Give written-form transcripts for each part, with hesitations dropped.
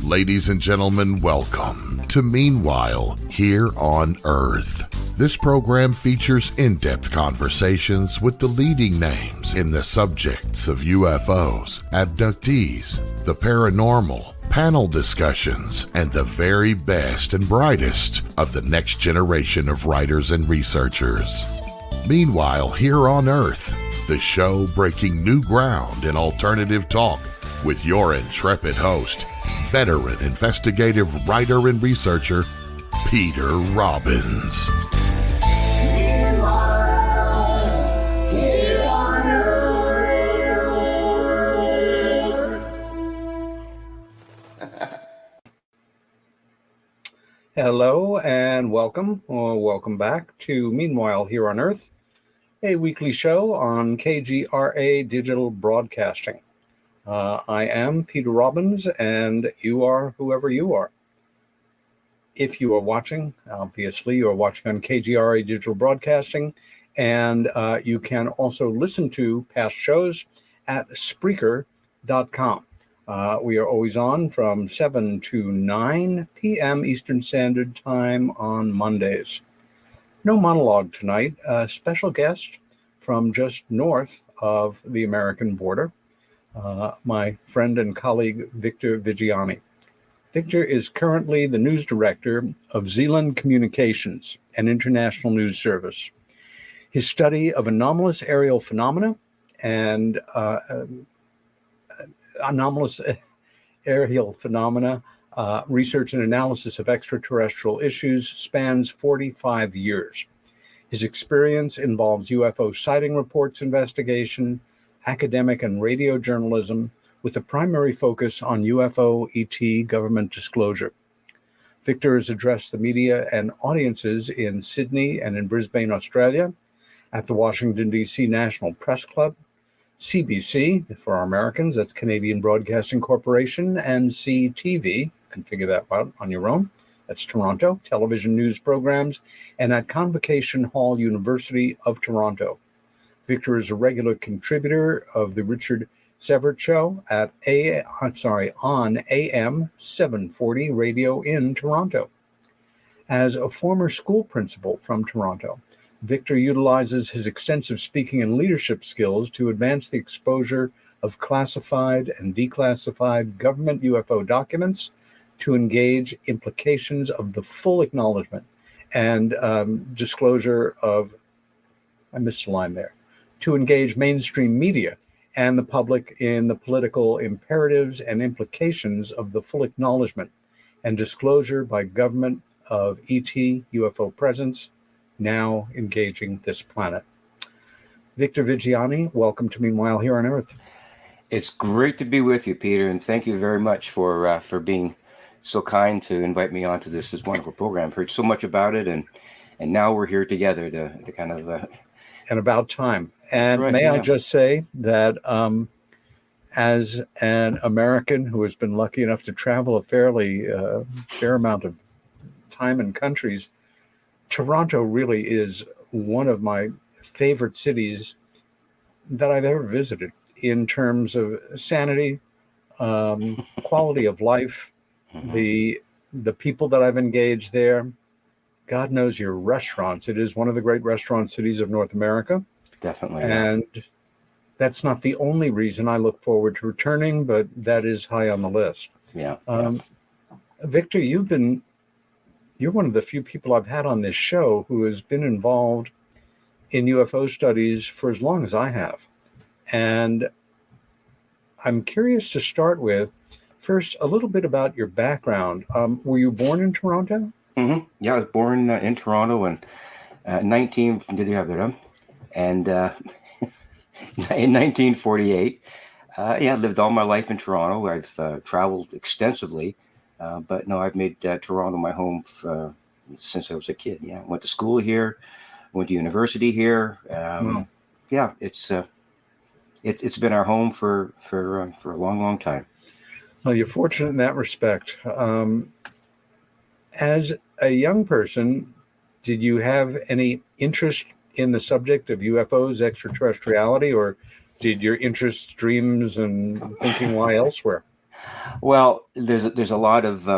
Ladies and gentlemen, welcome to Meanwhile Here on Earth. This program features in-depth conversations with the leading names in the subjects of UFOs, abductees, the paranormal, panel discussions, and the very best and brightest of the next generation of writers and researchers. Meanwhile Here on Earth, the show breaking new ground in alternative talk with your intrepid host, veteran investigative writer and researcher, Peter Robbins. Meanwhile, here on Earth. Hello and welcome, or welcome back to Meanwhile Here on Earth, a weekly show on KGRA Digital Broadcasting. I am Peter Robbins, and you are whoever you are. If you are watching, obviously you are watching on KGRA Digital Broadcasting, and you can also listen to past shows at Spreaker.com. We are always on from 7 to 9 p.m. Eastern Standard Time on Mondays. No monologue tonight. A special guest from just north of the American border. My friend and colleague, Victor Viggiani. Victor is currently the news director of Zealand Communications, an international news service. His study of anomalous aerial phenomena and research and analysis of extraterrestrial issues spans 45 years. His experience involves UFO sighting reports investigation, academic and radio journalism, with a primary focus on UFO ET government disclosure. Victor has addressed the media and audiences in Sydney and in Brisbane, Australia, at the Washington, D.C. National Press Club, CBC, for our Americans, that's Canadian Broadcasting Corporation, and CTV, you can figure that out on your own, that's Toronto, television news programs, and at Convocation Hall University of Toronto. Victor is a regular contributor of the Richard Severt Show on AM 740 radio in Toronto. As a former school principal from Toronto, Victor utilizes his extensive speaking and leadership skills to advance the exposure of classified and declassified government UFO documents to engage implications of the full acknowledgement and disclosure of, I missed a line there, to engage mainstream media and the public in the political imperatives and implications of the full acknowledgement and disclosure by government of ET UFO presence now engaging this planet. Victor Viggiani, welcome to Meanwhile Here on Earth. It's great to be with you, Peter, and thank you very much for being so kind to invite me onto this wonderful program. I've heard so much about it, and now we're here together to kind of... And about time. And right, may yeah. I just say that as an American who has been lucky enough to travel a fair amount of time in countries, Toronto really is one of my favorite cities that I've ever visited in terms of sanity, quality of life, the people that I've engaged there. God knows your restaurants. It is one of the great restaurant cities of North America. Definitely. And that's not the only reason I look forward to returning, but that is high on the list. Yeah. Victor, you're one of the few people I've had on this show who has been involved in UFO studies for as long as I have. And I'm curious to start with, first, a little bit about your background. Were you born in Toronto? Mm-hmm. Yeah, I was born in Toronto in 1948. I lived all my life in Toronto. I've traveled extensively, but no, I've made Toronto my home since I was a kid. Yeah, went to school here, went to university here. Yeah, it's been our home for a long, long time. Well, you're fortunate in that respect. As a young person, did you have any interest in the subject of UFOs, extraterrestriality, or did your interests, dreams, and thinking lie elsewhere? Well, there's a lot of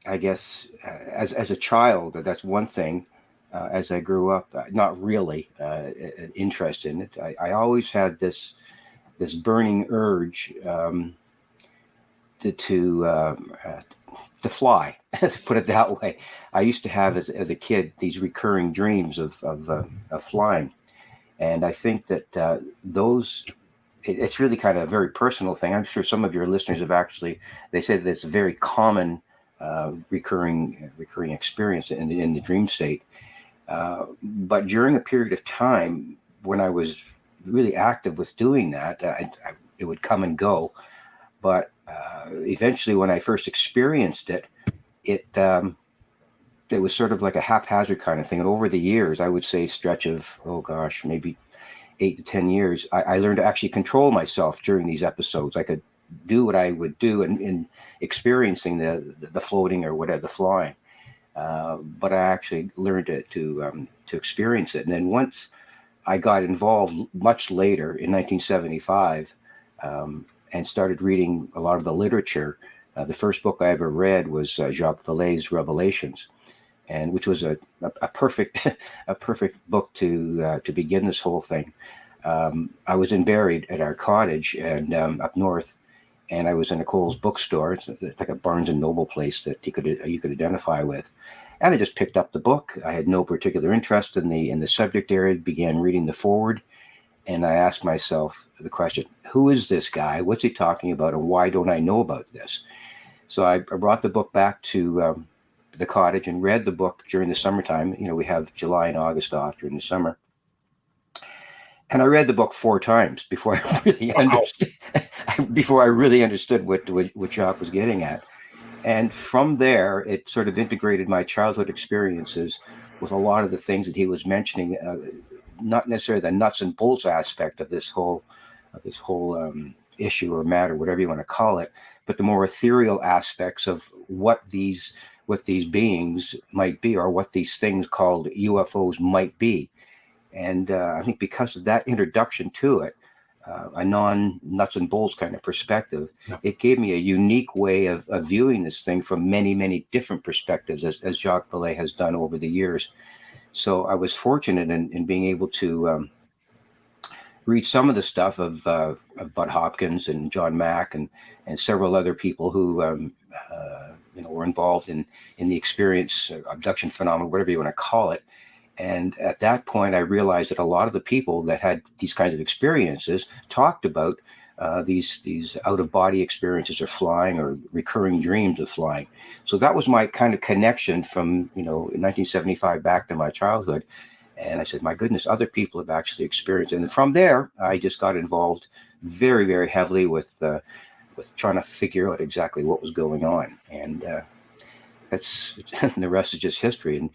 I guess as a child, that's one thing. As I grew up, not really an interest in it. I always had this burning urge to fly, to put it that way. I used to have as a kid these recurring dreams of flying, and I think that it's really kind of a very personal thing. I'm sure some of your listeners have actually, they say that it's a very common recurring experience in the dream state. But during a period of time when I was really active with doing that, it would come and go. But eventually, when I first experienced it, it was sort of like a haphazard kind of thing. And over the years, I would say stretch of, oh gosh, maybe 8 to 10 years, I learned to actually control myself during these episodes. I could do what I would do in experiencing the floating or whatever, the flying. But I actually learned to experience it. And then once I got involved much later in 1975 and started reading a lot of the literature, the first book I ever read was Jacques Vallée's Revelations, and which was a perfect a perfect book to begin this whole thing. I was buried at our cottage and up north, and I was in a Cole's bookstore. It's like a Barnes and Noble place that you could identify with. And I just picked up the book. I had no particular interest in the subject area. Began reading the foreword, and I asked myself the question: who is this guy? What's he talking about? And why don't I know about this? So I brought the book back to the cottage and read the book during the summertime. You know, we have July and August off during the summer. And I read the book 4 times before I really understood. Before I really understood what Jacques was getting at. And from there, it sort of integrated my childhood experiences with a lot of the things that he was mentioning. Not necessarily the nuts and bolts aspect of this whole issue or matter, whatever you want to call it, but the more ethereal aspects of what these beings might be, or what these things called UFOs might be. And I think because of that introduction to it, a non-nuts and bolts kind of perspective, it gave me a unique way of viewing this thing from many, many different perspectives, as Jacques Vallée has done over the years. So I was fortunate in being able to read some of the stuff of Bud Hopkins and John Mack and several other people who were involved in the experience, abduction phenomenon, whatever you want to call it. And at that point, I realized that a lot of the people that had these kinds of experiences talked about these out-of-body experiences or flying or recurring dreams of flying. So that was my kind of connection from, in 1975 back to my childhood. And I said, my goodness, other people have actually experienced it. And from there, I just got involved very, very heavily with trying to figure out exactly what was going on. And that's the rest is just history. And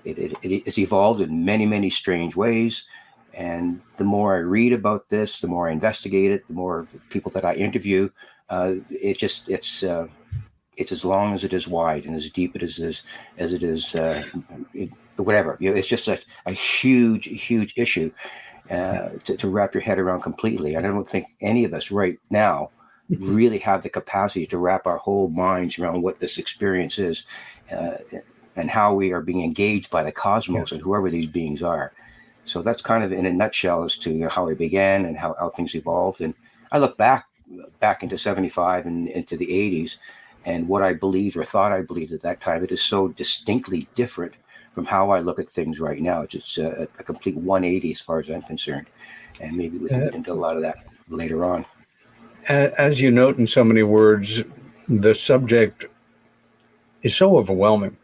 it's evolved in many, many strange ways. And the more I read about this, the more I investigate it, the more people that I interview, it's as long as it is wide and as deep as it is whatever. It's just a huge, huge issue to wrap your head around completely. And I don't think any of us right now really have the capacity to wrap our whole minds around what this experience is. And how we are being engaged by the cosmos and whoever these beings are. So that's kind of in a nutshell as to how it began and how things evolved. And I look back into 75 and into the 80s, and what I believed or thought I believed at that time, it is so distinctly different from how I look at things right now. It's a complete 180 as far as I'm concerned. And maybe we can get into a lot of that later on. As you note in so many words, the subject is so overwhelming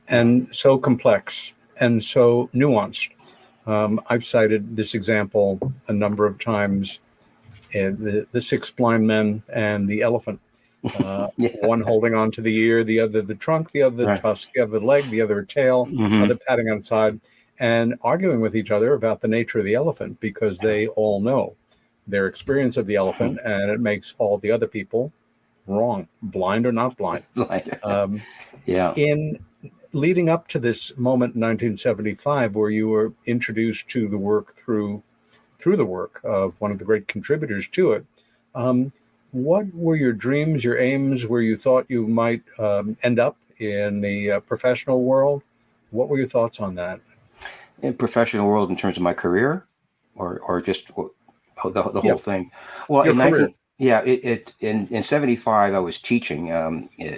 and so complex and so nuanced. I've cited this example a number of times, the 6 blind men and the elephant. One holding on to the ear, the other the trunk, the other the tusk, the other the leg, the other a tail, other patting on the side, and arguing with each other about the nature of the elephant because they all know their experience of the elephant, and it makes all the other people wrong, blind or not blind. In leading up to this moment in 1975, where you were introduced to the work through through the work of one of the great contributors to it. What were your dreams, your aims, where you thought you might end up in the professional world? What were your thoughts on that? In professional world, in terms of my career, or just the whole thing. Well, Your in career. in '75, I was teaching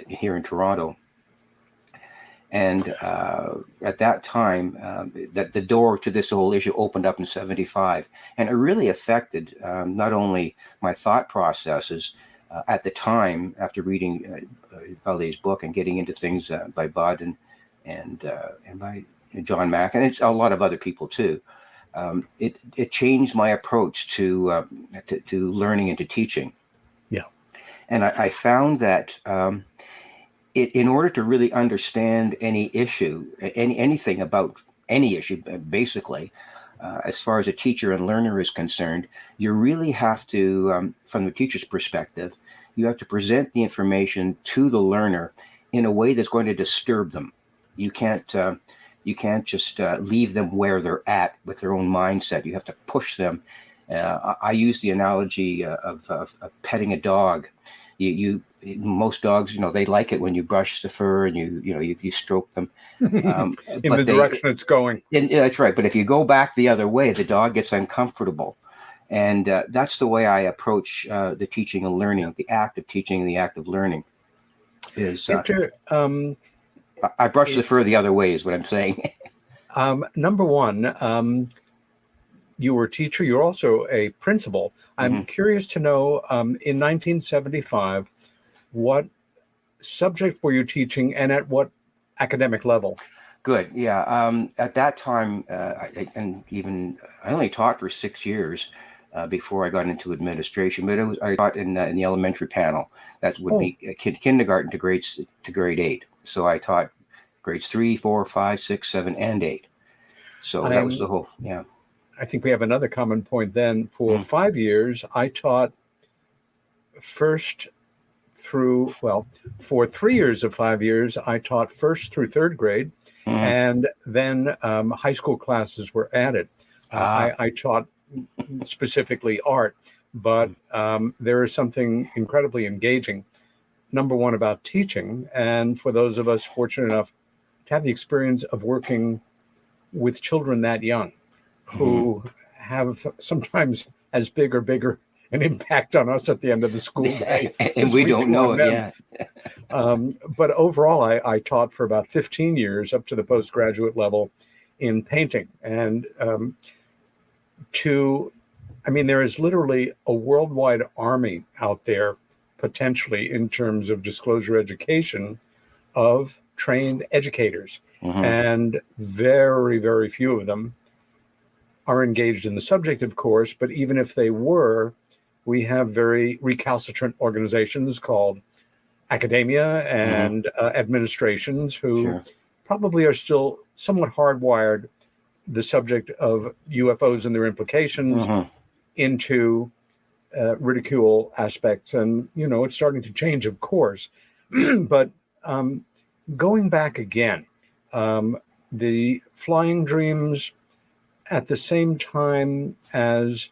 here in Toronto, and at that time, that the door to this whole issue opened up in '75, and it really affected not only my thought processes at the time after reading Vallée's book and getting into things by Bud and by John Mack, and it's a lot of other people too. It changed my approach to learning and to teaching. Yeah. And I found that in order to really understand any issue, anything about any issue, basically, as far as a teacher and learner is concerned, you really have to, from the teacher's perspective, you have to present the information to the learner in a way that's going to disturb them. You can't just leave them where they're at with their own mindset. You have to push them. I use the analogy of petting a dog. Most dogs, they like it when you brush the fur and you stroke them In the direction it's going. Yeah, that's right. But if you go back the other way, the dog gets uncomfortable, and that's the way I approach the teaching and learning, the act of teaching and the act of learning. Is Victor, I brush the fur the other way, is what I'm saying. number one, you were a teacher. You're also a principal. I'm curious to know, in 1975, what subject were you teaching and at what academic level? Good. Yeah. At that time, I only taught for 6 years before I got into administration. But I taught in the elementary panel. That would be kindergarten to grade 8. So I taught grades 3, 4, 5, 6, 7, and 8. So that was the whole. Yeah. I think we have another common point then. For 5 years, I taught for 3 years of 5 years, I taught first through third grade, and then high school classes were added. I taught specifically art, but there is something incredibly engaging, number one, about teaching. And for those of us fortunate enough to have the experience of working with children that young, who have sometimes as big or bigger an impact on us at the end of the school day. And we don't know it yet. But overall, I taught for about 15 years up to the postgraduate level in painting. And there is literally a worldwide army out there, potentially, in terms of disclosure education, of trained educators. And very, very few of them are engaged in the subject, of course, but even if they were, we have very recalcitrant organizations called academia and administrations who probably are still somewhat hardwired the subject of UFOs and their implications into ridicule aspects. And, it's starting to change, of course. But going back again, the flying dreams, at the same time as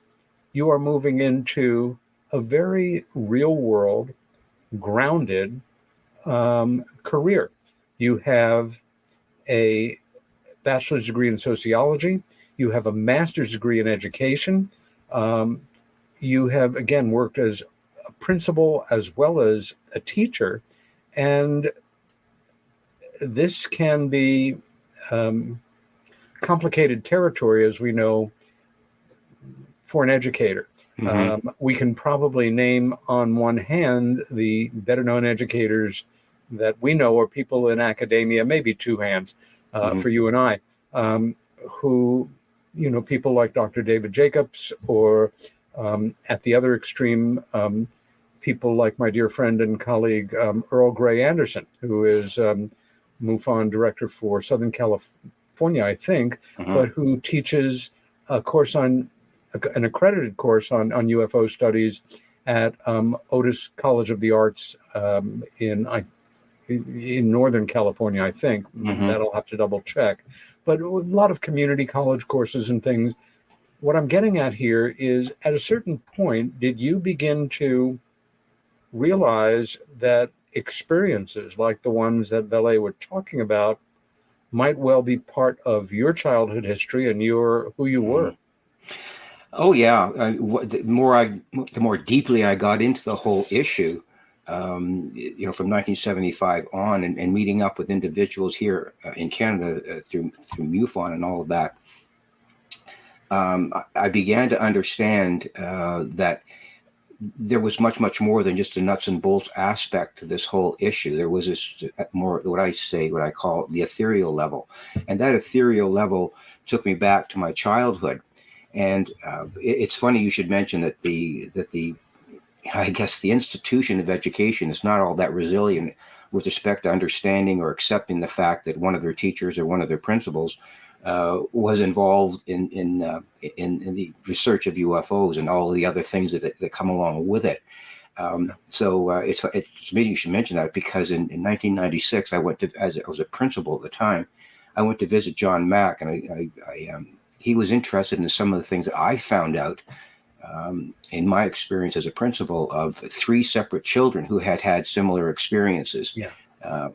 you are moving into a very real world, grounded career. You have a bachelor's degree in sociology. You have a master's degree in education. You have, again, worked as a principal as well as a teacher. And this can be complicated territory, as we know, for an educator. We can probably name on one hand the better known educators that we know, or people in academia, maybe two hands for you and I, who, people like Dr. David Jacobs, or at the other extreme, people like my dear friend and colleague, Earl Grey Anderson, who is MUFON director for Southern California, I think, but who teaches a course an accredited course on UFO studies at Otis College of the Arts in Northern California, I think. That I'll have to double check. But a lot of community college courses and things. what I'm getting at here is, at a certain point, did you begin to realize that experiences like the ones that Valet were talking about might well be part of your childhood history and your who you were? Oh yeah, the more deeply I got into the whole issue, from 1975 on, and meeting up with individuals here in Canada through MUFON and all of that, I began to understand that there was much more than just a nuts and bolts aspect to this whole issue. There was this more, what I call the ethereal level, and that ethereal level took me back to my childhood. And it's funny you should mention that the I guess the institution of education is not all that resilient with respect to understanding or accepting the fact that one of their teachers or one of their principals was involved in the research of UFOs and all of the other things that come along with it. So it's amazing you should mention that, because in 1996 I was a principal at the time. I went to visit John Mack, and he was interested in some of the things that I found out in my experience as a principal of 3 separate children who had had similar experiences. Yeah.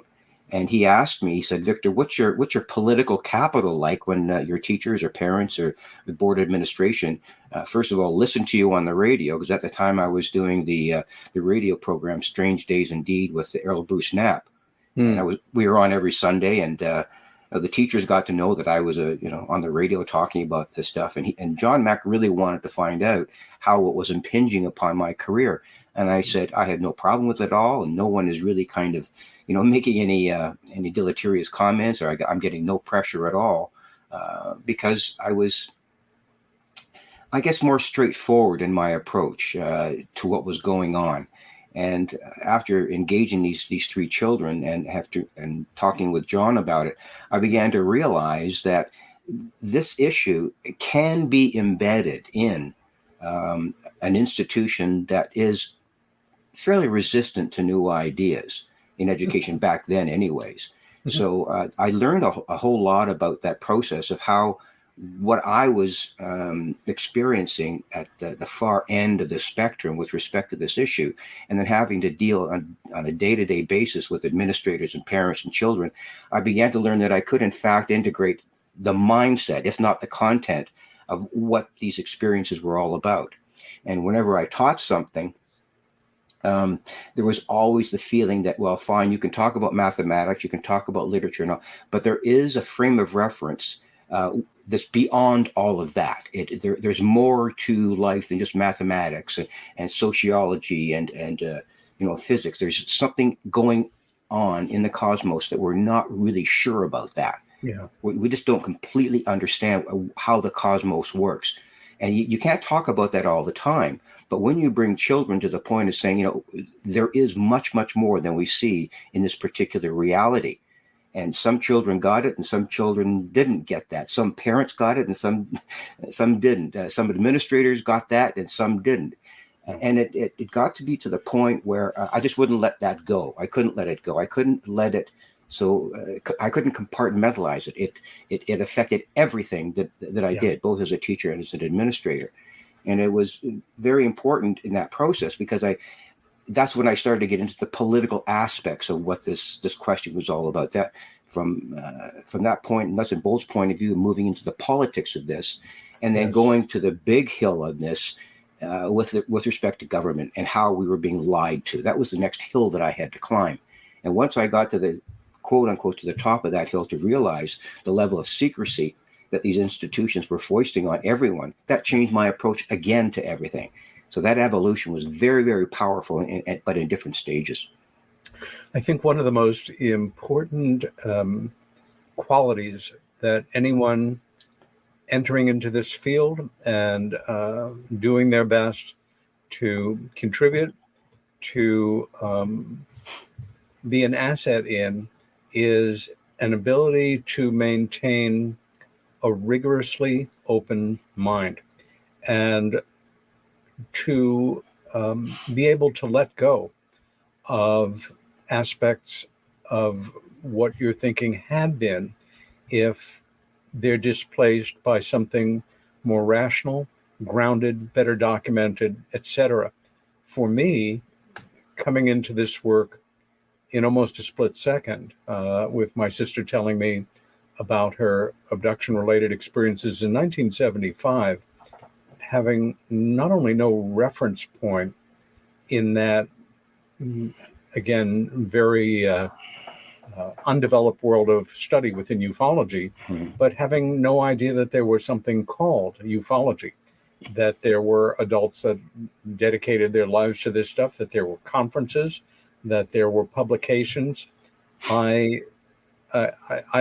And he asked me, he said, "Victor, what's your political capital like when your teachers or parents or the board administration, first of all, listen to you on the radio?" Because at the time I was doing the radio program Strange Days Indeed with Earl Bruce Knapp. And we were on every Sunday, and the teachers got to know that I was on the radio talking about this stuff. And John Mack really wanted to find out how it was impinging upon my career. And I said, I had no problem with it at all. And no one is really kind of, making any deleterious comments, or I'm getting no pressure at all, because I was, I guess, more straightforward in my approach to what was going on. And after engaging these 3 children and talking with John about it, I began to realize that this issue can be embedded in an institution that is fairly resistant to new ideas in education back then anyways. Mm-hmm. So I learned a whole lot about that process of how what I was experiencing at the far end of the spectrum with respect to this issue, and then having to deal on a day-to-day basis with administrators and parents and children, I began to learn that I could in fact integrate the mindset, if not the content, of what these experiences were all about. And whenever I taught something, there was always the feeling that, well, fine, you can talk about mathematics, you can talk about literature and all, but there is a frame of reference that's beyond all of that. There's more to life than just mathematics and sociology and physics. There's something going on in the cosmos that we're not really sure about that. Yeah, we just don't completely understand how the cosmos works. And you can't talk about that all the time. But when you bring children to the point of saying, there is much more than we see in this particular reality. And some children got it and some children didn't get that. Some parents got it and some didn't. Some administrators got that and some didn't. And it got to be to the point where I just wouldn't let that go. I couldn't let it go. I couldn't let it. So I couldn't compartmentalize it. It affected everything that I did, both as a teacher and as an administrator. And it was very important in that process, because that's when I started to get into the political aspects of what this question was all about. That from that point, nuts and bolts point of view, moving into the politics of this, and then going to the big hill of this with respect to government and how we were being lied to. That was the next hill that I had to climb. And once I got to the quote unquote to the top of that hill, to realize the level of secrecy that these institutions were foisting on everyone, that changed my approach again to everything. So that evolution was very, very powerful, but in different stages. I think one of the most important qualities that anyone entering into this field and doing their best to contribute, to be an asset in, is an ability to maintain a rigorously open mind, and to be able to let go of aspects of what your thinking had been if they're displaced by something more rational, grounded, better documented, etc. For me, coming into this work in almost a split second, with my sister telling me about her abduction-related experiences in 1975, having not only no reference point in that, again, very undeveloped world of study within ufology, but having no idea that there was something called ufology, that there were adults that dedicated their lives to this stuff, that there were conferences, that there were publications. I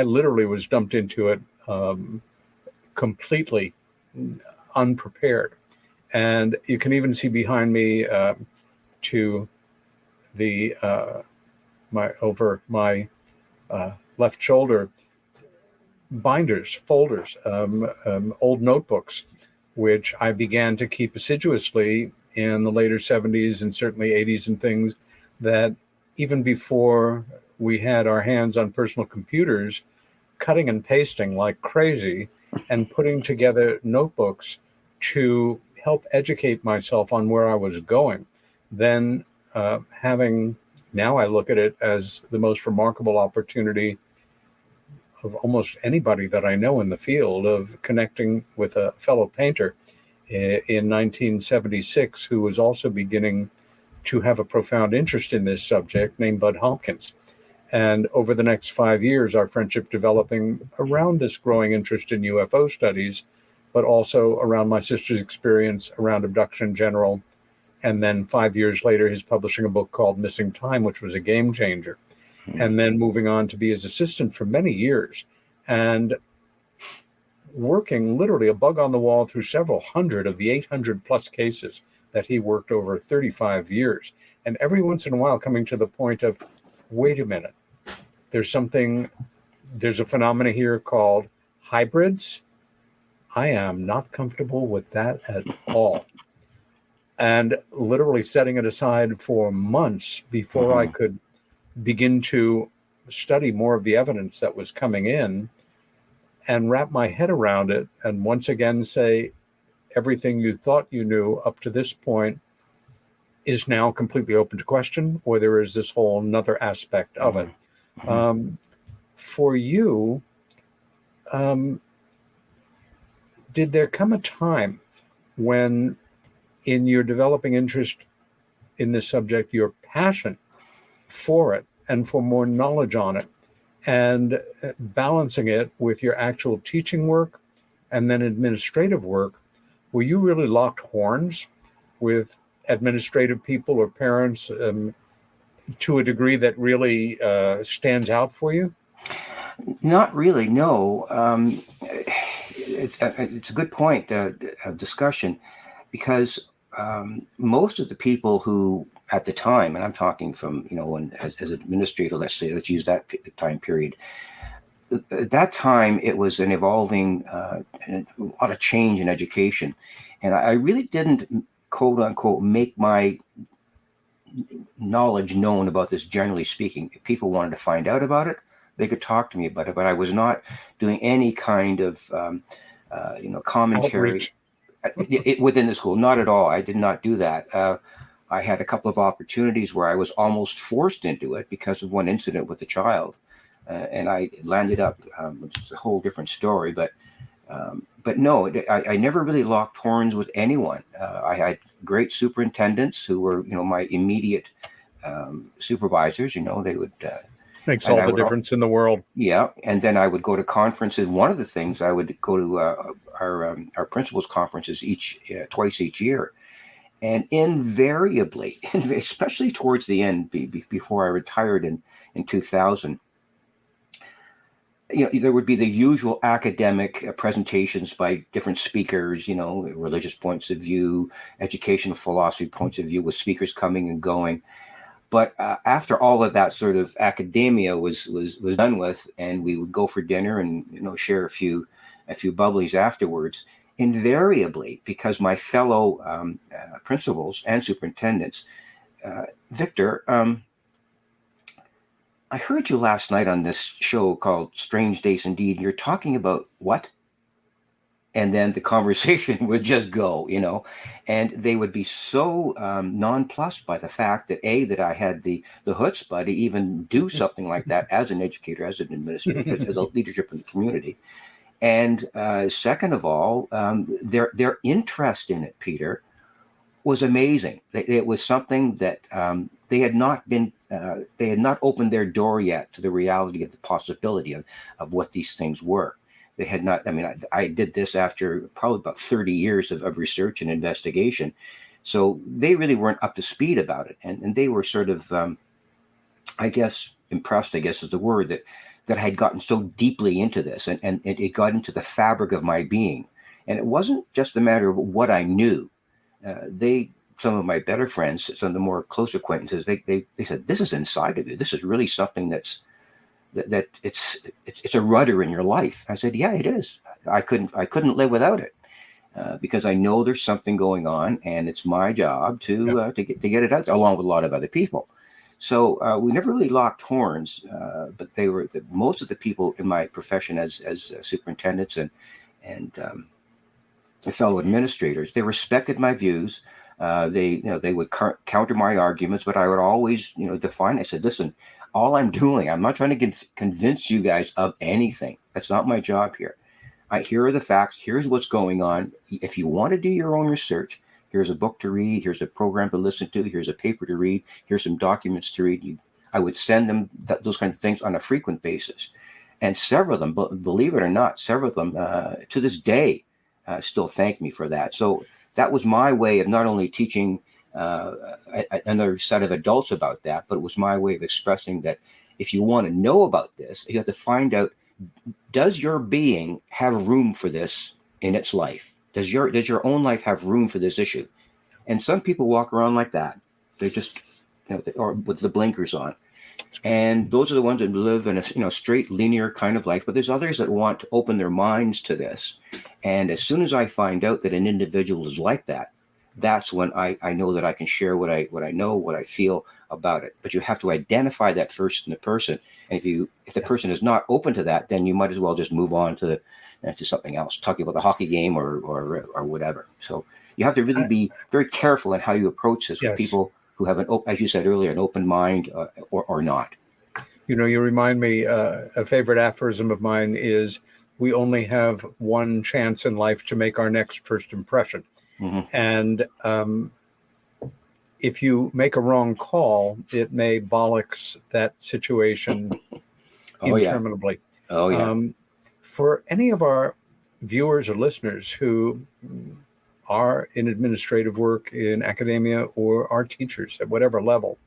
literally was dumped into it completely unprepared. And you can even see behind me to the my left shoulder, binders, folders, old notebooks, which I began to keep assiduously in the later 70s and certainly 80s and things, that even before we had our hands on personal computers, cutting and pasting like crazy and putting together notebooks to help educate myself on where I was going. Then having, now I look at it as the most remarkable opportunity of almost anybody that I know in the field, of connecting with a fellow painter in 1976 who was also beginning to have a profound interest in this subject, named Bud Hopkins. And over the next 5 years, our friendship developing around this growing interest in UFO studies, but also around my sister's experience around abduction in general. And then 5 years later, his publishing a book called Missing Time, which was a game changer. And then moving on to be his assistant for many years and working literally a bug on the wall through several hundred of the 800 plus cases that he worked over 35 years. And every once in a while coming to the point of, wait a minute, there's a phenomena here called hybrids. I am not comfortable with that at all. And literally setting it aside for months before I could begin to study more of the evidence that was coming in and wrap my head around it. And once again say, everything you thought you knew up to this point is now completely open to question, or there is this whole another aspect of it. For you, did there come a time when, in your developing interest in this subject, your passion for it and for more knowledge on it, and balancing it with your actual teaching work and then administrative work, were you really locked horns with administrative people or parents to a degree that really stands out for you? Not really, no. It's a good point of discussion, because most of the people who, at the time, and I'm talking from, when, as administrator, let's use that time period. At that time, it was an evolving, a lot of change in education. And I really didn't, quote unquote, make my knowledge known about this, generally speaking. If people wanted to find out about it, they could talk to me about it, but I was not doing any kind of, commentary within the school. Not at all. I did not do that. I had a couple of opportunities where I was almost forced into it because of one incident with a child. And I landed up, it's a whole different story, but no, I never really locked horns with anyone. I had great superintendents who were, my immediate supervisors. They would makes all the difference in the world. Yeah, and then I would go to conferences. One of the things, I would go to our principals' conferences twice each year, and invariably, especially towards the end, before I retired in 2000. There would be the usual academic presentations by different speakers, religious points of view, educational philosophy points of view, with speakers coming and going. But after all of that sort of academia was done with, and we would go for dinner and share a few bubblies afterwards, invariably, because my fellow principals and superintendents, Victor, I heard you last night on this show called Strange Days Indeed. You're talking about what? and then the conversation would just go, and they would be so nonplussed by the fact that that I had the chutzpah to even do something like that as an educator, as an administrator, as a leadership in the community. And second of all, their interest in it, Peter, was amazing. It was something that they had not opened their door yet to the reality of the possibility of what these things were. They had not. I mean, I did this after probably about 30 years of research and investigation, so they really weren't up to speed about it, and they were sort of, I guess, impressed, I guess is the word, that I had gotten so deeply into this, and it got into the fabric of my being, and it wasn't just a matter of what I knew. Some of my better friends, some of the more close acquaintances, they said, this is inside of you. This is really something that it's a rudder in your life. I said, yeah, it is. I couldn't live without it because I know there's something going on, and it's my job to get it out there, along with a lot of other people. So we never really locked horns, but they were most of the people in my profession as superintendents and fellow administrators. They respected my views. They would counter my arguments, but I would always define. I said, listen, all I'm doing, I'm not trying to convince you guys of anything. That's not my job here. Here are the facts. Here's what's going on. If you want to do your own research, here's a book to read. Here's a program to listen to. Here's a paper to read. Here's some documents to read. I would send them those kind of things on a frequent basis. And several of them, believe it or not, several of them to this day still thank me for that. So that was my way of not only teaching another set of adults about that, but it was my way of expressing that if you want to know about this, you have to find out, does your being have room for this in its life? Does your own life have room for this issue? And some people walk around like that. They just, or with the blinkers on. And those are the ones that live in a straight, linear kind of life. But there's others that want to open their minds to this. And as soon as I find out that an individual is like that, that's when I know that I can share what I know, what I feel about it. But you have to identify that first in the person. And if the person is not open to that, then you might as well just move on to something else, talking about the hockey game or whatever. So you have to really be very careful in how you approach this with people who have as you said earlier, an open mind or not. You remind me, a favorite aphorism of mine is, we only have one chance in life to make our next first impression. Mm-hmm. And if you make a wrong call, it may bollocks that situation interminably. Yeah. Oh, yeah. For any of our viewers or listeners who are in administrative work in academia or are teachers at whatever level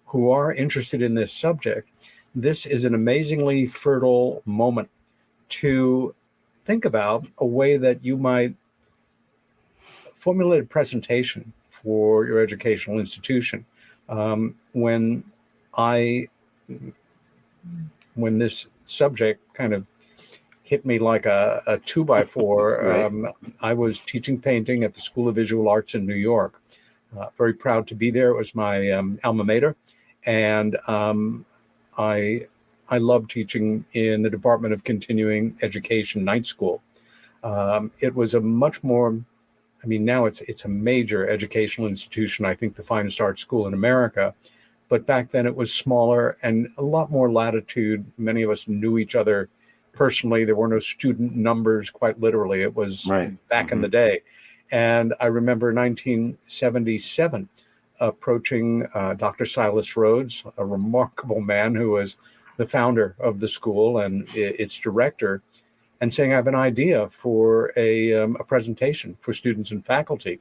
who are interested in this subject, this is an amazingly fertile moment to think about a way that you might formulate a presentation for your educational institution. When this subject kind of hit me like a 2x4, right. I was teaching painting at the School of Visual Arts in New York. Very proud to be there. It was my alma mater. And I love teaching in the Department of Continuing Education night school. It was a much more, now it's a major educational institution, I think the finest art school in America. But back then it was smaller and a lot more latitude. Many of us knew each other personally. There were no student numbers, quite literally. It was back in the day. And I remember 1977 approaching Dr. Silas Rhodes, a remarkable man who was the founder of the school and its director, and saying, I have an idea for a presentation for students and faculty.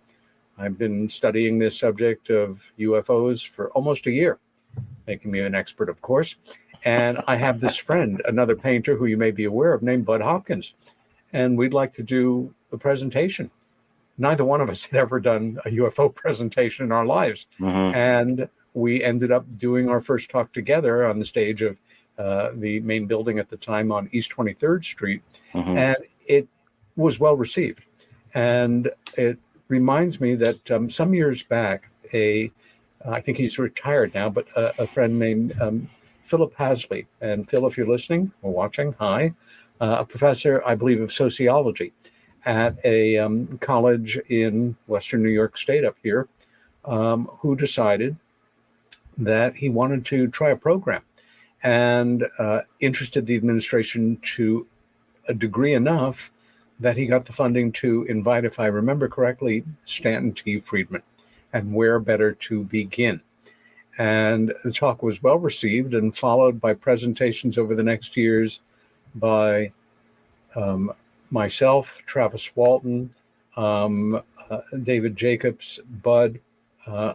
I've been studying this subject of UFOs for almost a year, making me an expert, of course. And I have this friend, another painter who you may be aware of, named Bud Hopkins, and we'd like to do a presentation. Neither one of us had ever done a UFO presentation in our lives. Mm-hmm. And we ended up doing our first talk together on the stage of the main building at the time on East 23rd Street. Mm-hmm. And it was well received. And it reminds me that some years back, I think he's retired now, but a friend named Philip Hasley. And Phil, if you're listening or watching, hi, a professor, I believe, of sociology at a college in Western New York State up here, who decided that he wanted to try a program and interested the administration to a degree enough that he got the funding to invite, if I remember correctly, Stanton T. Friedman, and where better to begin. And the talk was well received and followed by presentations over the next years by myself, Travis Walton, David Jacobs, Bud,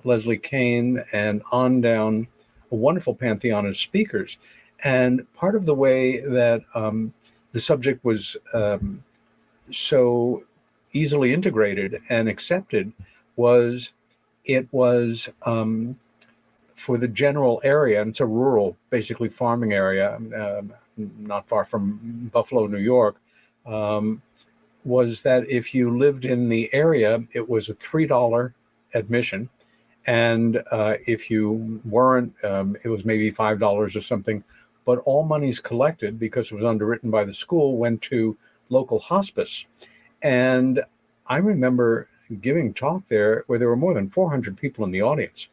Leslie Kane, and on down, a wonderful pantheon of speakers. And part of the way that the subject was so easily integrated and accepted was it was for the general area, and it's a rural, basically farming area, not far from Buffalo, New York, was that if you lived in the area, it was a $3 admission. And if you weren't, it was maybe $5 or something. But all monies collected, because it was underwritten by the school, went to local hospice. And I remember giving talk there where there were more than 400 people in the audience.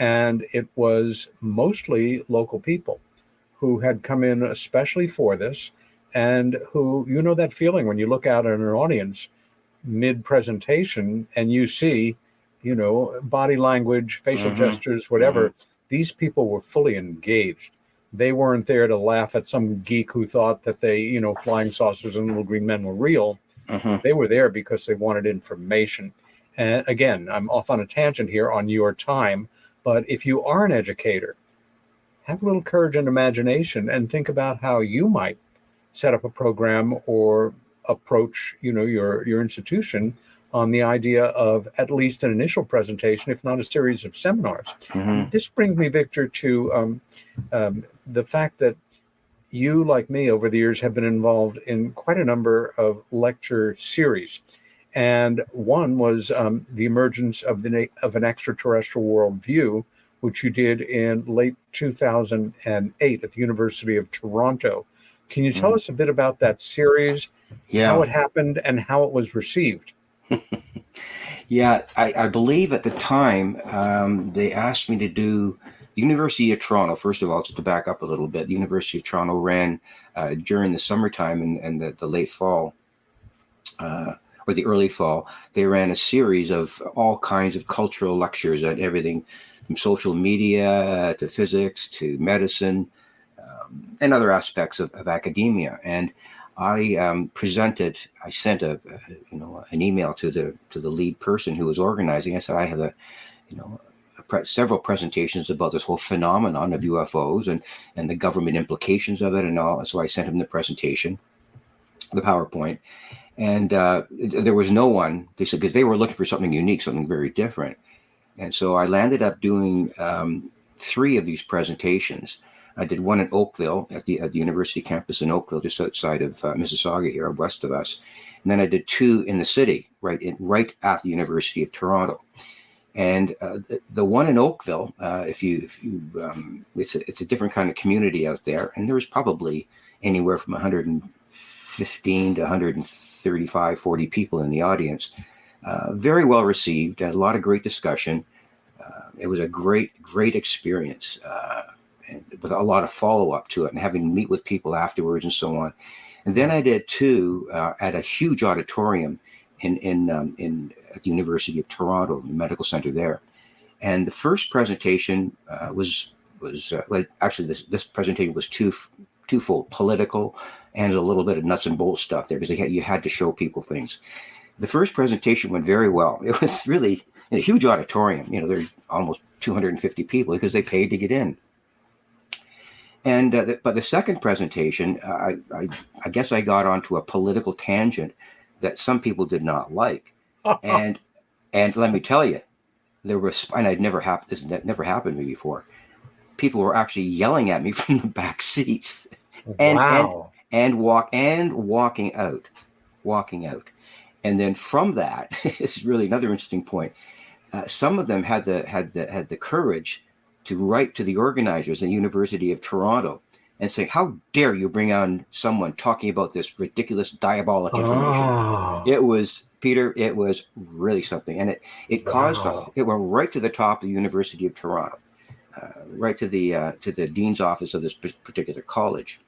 And it was mostly local people who had come in especially for this, and who, you know, that feeling when you look out at an audience mid-presentation and you see, you know, body language, facial gestures, whatever. These people were fully engaged. They weren't there to laugh at some geek who thought that they, you know, flying saucers and little green men were real. They were there because they wanted information. And again, I'm off on a tangent here on your time, but if you are an educator, have a little courage and imagination and think about how you might set up a program or approach, you know, your institution on the idea of at least an initial presentation, if not a series of seminars. This brings me, Victor, to the fact that you, like me, over the years have been involved in quite a number of lecture series. And one was the emergence of an extraterrestrial worldview, which you did in late 2008 at the University of Toronto. Can you tell us a bit about that series, how it happened, and how it was received? Yeah, I believe at the time they asked me to do the University of Toronto. First of all, just to back up a little bit, the University of Toronto ran during the summertime and the late fall or the early fall. They ran a series of all kinds of cultural lectures on everything from social media to physics to medicine and other aspects of academia. And I sent an email to the lead person who was organizing. I said, I have several presentations about this whole phenomenon of UFOs and the government implications of it and all. So I sent him the presentation, the PowerPoint, and there was no one. They said, because they were looking for something unique, something very different. And so I landed up doing 3 of these presentations. I did one in Oakville at the university campus in Oakville, just outside of Mississauga here, west of us. And then I did 2 in the city, right at the University of Toronto. And the one in Oakville, it's a different kind of community out there, and there's probably anywhere from 115 to 135, 40 people in the audience. Very well received, and a lot of great discussion. It was a great experience. And with a lot of follow-up to it and having to meet with people afterwards and so on. And then I did 2 at a huge auditorium at the University of Toronto, the medical center there. And the first presentation was this presentation was twofold, political and a little bit of nuts and bolts stuff there, because you had to show people things. The first presentation went very well. It was really in a huge auditorium. You know, there's almost 250 people because they paid to get in. And but the second presentation, I guess I got onto a political tangent that some people did not like, and let me tell you, there was, and that never happened to me before. People were actually yelling at me from the back seats, and walking out, and then from that, this is really another interesting point. Some of them had the courage to write to the organizers at the University of Toronto and saying, "How dare you bring on someone talking about this ridiculous, diabolic information?" Oh, It was, Peter. It was really something, and it caused wow. it went right to the top of the University of Toronto, right to the dean's office of this particular college.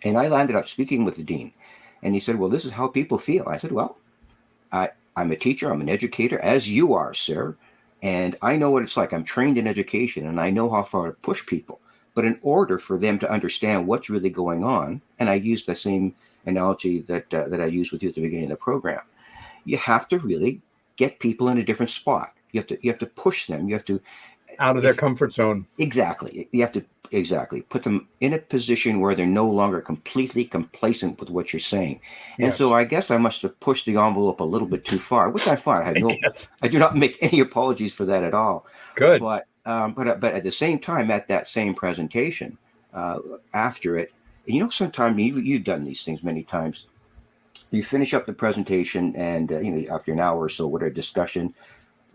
And I landed up speaking with the dean, and he said, "Well, this is how people feel." I said, "Well, I'm a teacher, I'm an educator, as you are, sir. And I know what it's like. I'm trained in education and I know how far to push people. But in order for them to understand what's really going on," and I used the same analogy that I used with you at the beginning of the program, you have to really get people in a different spot. You have to push them. You have to, Out of their comfort zone. exactly. You have to put them in a position where they're no longer completely complacent with what you're saying. And Yes. so I guess I must have pushed the envelope a little bit too far, which I'm fine. Yes. I do not make any apologies for that at all. Good. But at the same time, at that same presentation, after it, and sometimes you've done these things many times. You finish up the presentation, and after an hour or so, with a discussion,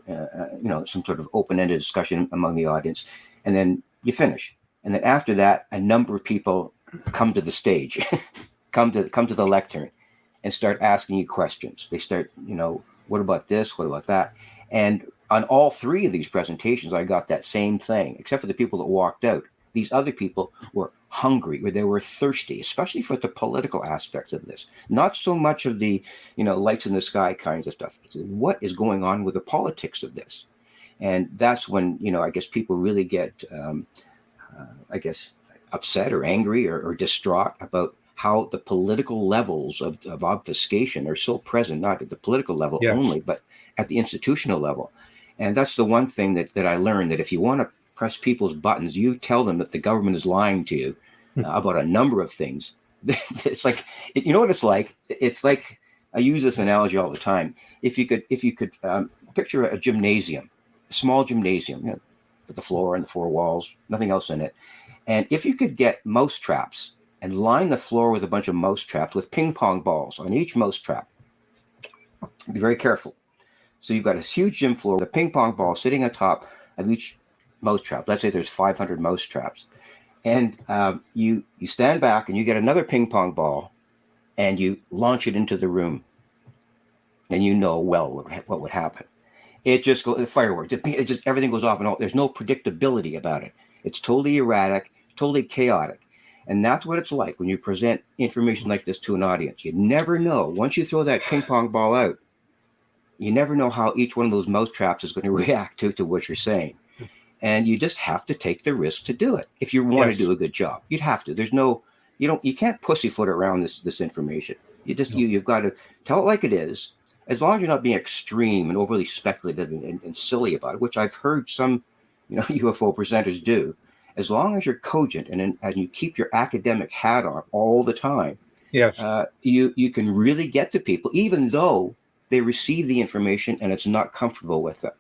some sort of open-ended discussion among the audience, and then you finish. And then after that, a number of people come to the stage, come to the lectern, and start asking you questions. They start, what about this? What about that? And on all three of these presentations, I got that same thing, except for the people that walked out. These other people were hungry, or they were thirsty, especially for the political aspects of this. Not so much of the, lights in the sky kinds of stuff. What is going on with the politics of this? And that's when, I guess people really get, upset or angry or distraught about how the political levels of obfuscation are so present, not at the political level Yes. only, but at the institutional level. And that's the one thing that I learned, that if you want to press people's buttons, you tell them that the government is lying to you about a number of things. It's like, you know what it's like? It's like, I use this analogy all the time. If you could picture a gymnasium, a small gymnasium, with the floor and the four walls, nothing else in it. And if you could get mouse traps and line the floor with a bunch of mouse traps with ping pong balls on each mouse trap, be very careful. So you've got a huge gym floor with a ping pong ball sitting on top of each mouse trap. Let's say there's 500 mouse traps. And you stand back and you get another ping pong ball and you launch it into the room. And what would happen. It just goes, fireworks. It just, everything goes off and all. There's no predictability about it. It's totally erratic, totally chaotic. And that's what it's like when you present information like this to an audience. You never know. Once you throw that ping pong ball out, you never know how each one of those mouse traps is going to react to what you're saying. And you just have to take the risk to do it. If you want to do a good job, you'd have to. There's no, you can't pussyfoot around this information. You've got to tell it like it is. As long as you're not being extreme and overly speculative and silly about it, which I've heard some, UFO presenters do. As long as you're cogent and you keep your academic hat on all the time, yes, you can really get to people, even though they receive the information and it's not comfortable with them.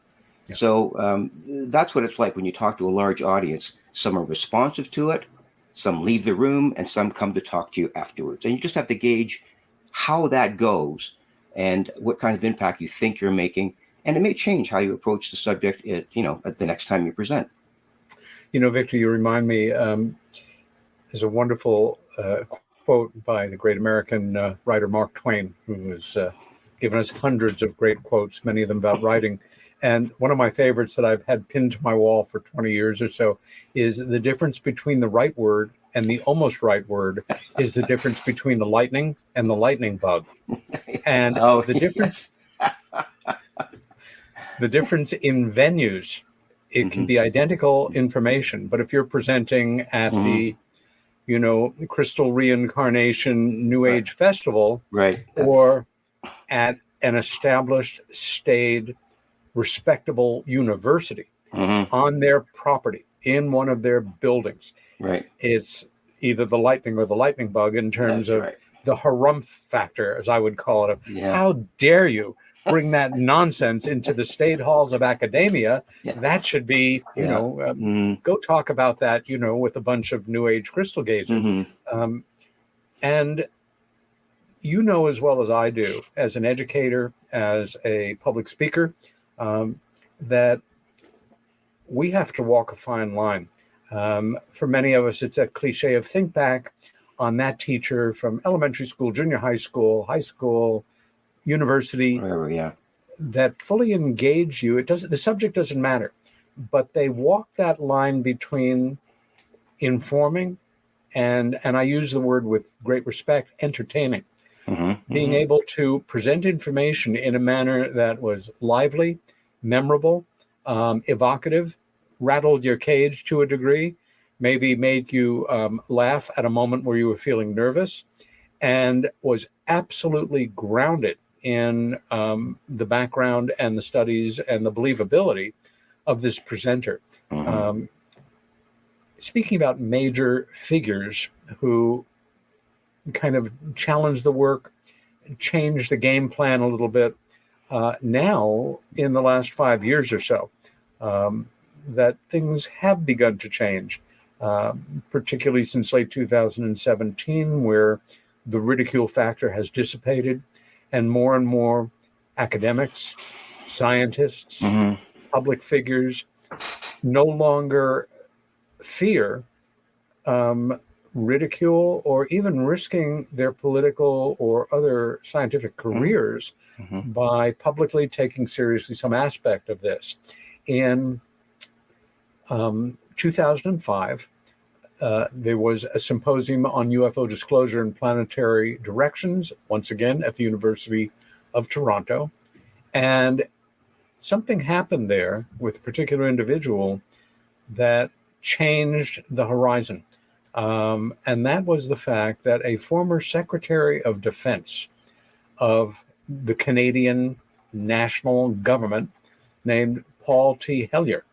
Yeah. So that's what it's like when you talk to a large audience. Some are responsive to it, some leave the room, and some come to talk to you afterwards. And you just have to gauge how that goes and what kind of impact you think you're making. And it may change how you approach the subject, at the next time you present. Victor, you remind me, there's a wonderful quote by the great American writer Mark Twain, who has given us hundreds of great quotes, many of them about writing. And one of my favorites that I've had pinned to my wall for 20 years or so is the difference between the right word and the almost right word is the difference between the lightning and the lightning bug. And the difference in venues, it can be identical information, but if you're presenting at the, Crystal Reincarnation New Age Festival, right, or at an established, staid, respectable university on their property in one of their buildings, right, it's either the lightning or the lightning bug in terms of the harumph factor, as I would call it. How dare you bring that nonsense into the state halls of academia? That should be, go talk about that, with a bunch of New Age crystal gazers. And as well as I do, as an educator, as a public speaker, that we have to walk a fine line. For many of us, it's that cliche of think back on that teacher from elementary school, junior high school, university, Whatever, yeah. that fully engage you. The subject doesn't matter, but they walk that line between informing and I use the word with great respect, entertaining. Being able to present information in a manner that was lively, memorable, evocative, rattled your cage to a degree, maybe made you laugh at a moment where you were feeling nervous, and was absolutely grounded in the background and the studies and the believability of this presenter. Speaking about major figures who kind of challenged the work, changed the game plan a little bit, now in the last 5 years or so, that things have begun to change, particularly since late 2017, where the ridicule factor has dissipated and more academics, scientists, public figures no longer fear ridicule or even risking their political or other scientific careers by publicly taking seriously some aspect of this. In 2005, there was a symposium on UFO disclosure and planetary directions, once again at the University of Toronto. And something happened there with a particular individual that changed the horizon. And that was the fact that a former Secretary of Defense of the Canadian national government named Paul T. Hellyer,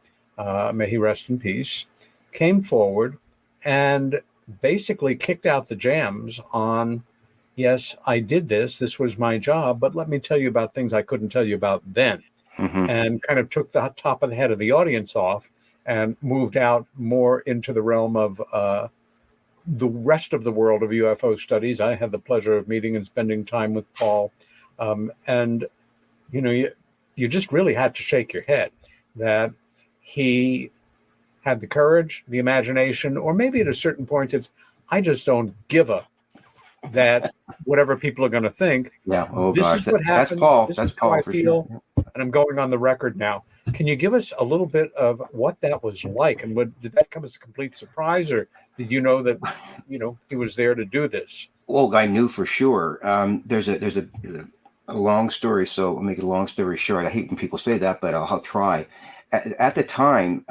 may he rest in peace, came forward and basically kicked out the jams on, yes, I did this was my job, but let me tell you about things I couldn't tell you about then. And kind of took the top of the head of the audience off and moved out more into the realm of the rest of the world of UFO studies. I had the pleasure of meeting and spending time with Paul. And, you know, you just really had to shake your head that he had the courage, the imagination, or maybe at a certain point, it's, I just don't give a that whatever people are going to think. Yeah. Oh, this gosh. is what happened. That's Paul. This That's is how Paul I for feel, sure. and I'm going on the record now. Can you give us a little bit of what that was like, and did that come as a complete surprise, or did you know that he was there to do this? Well, I knew for sure. There's a long story, so I'll make it a long story short. I hate when people say that, but I'll try. At the time,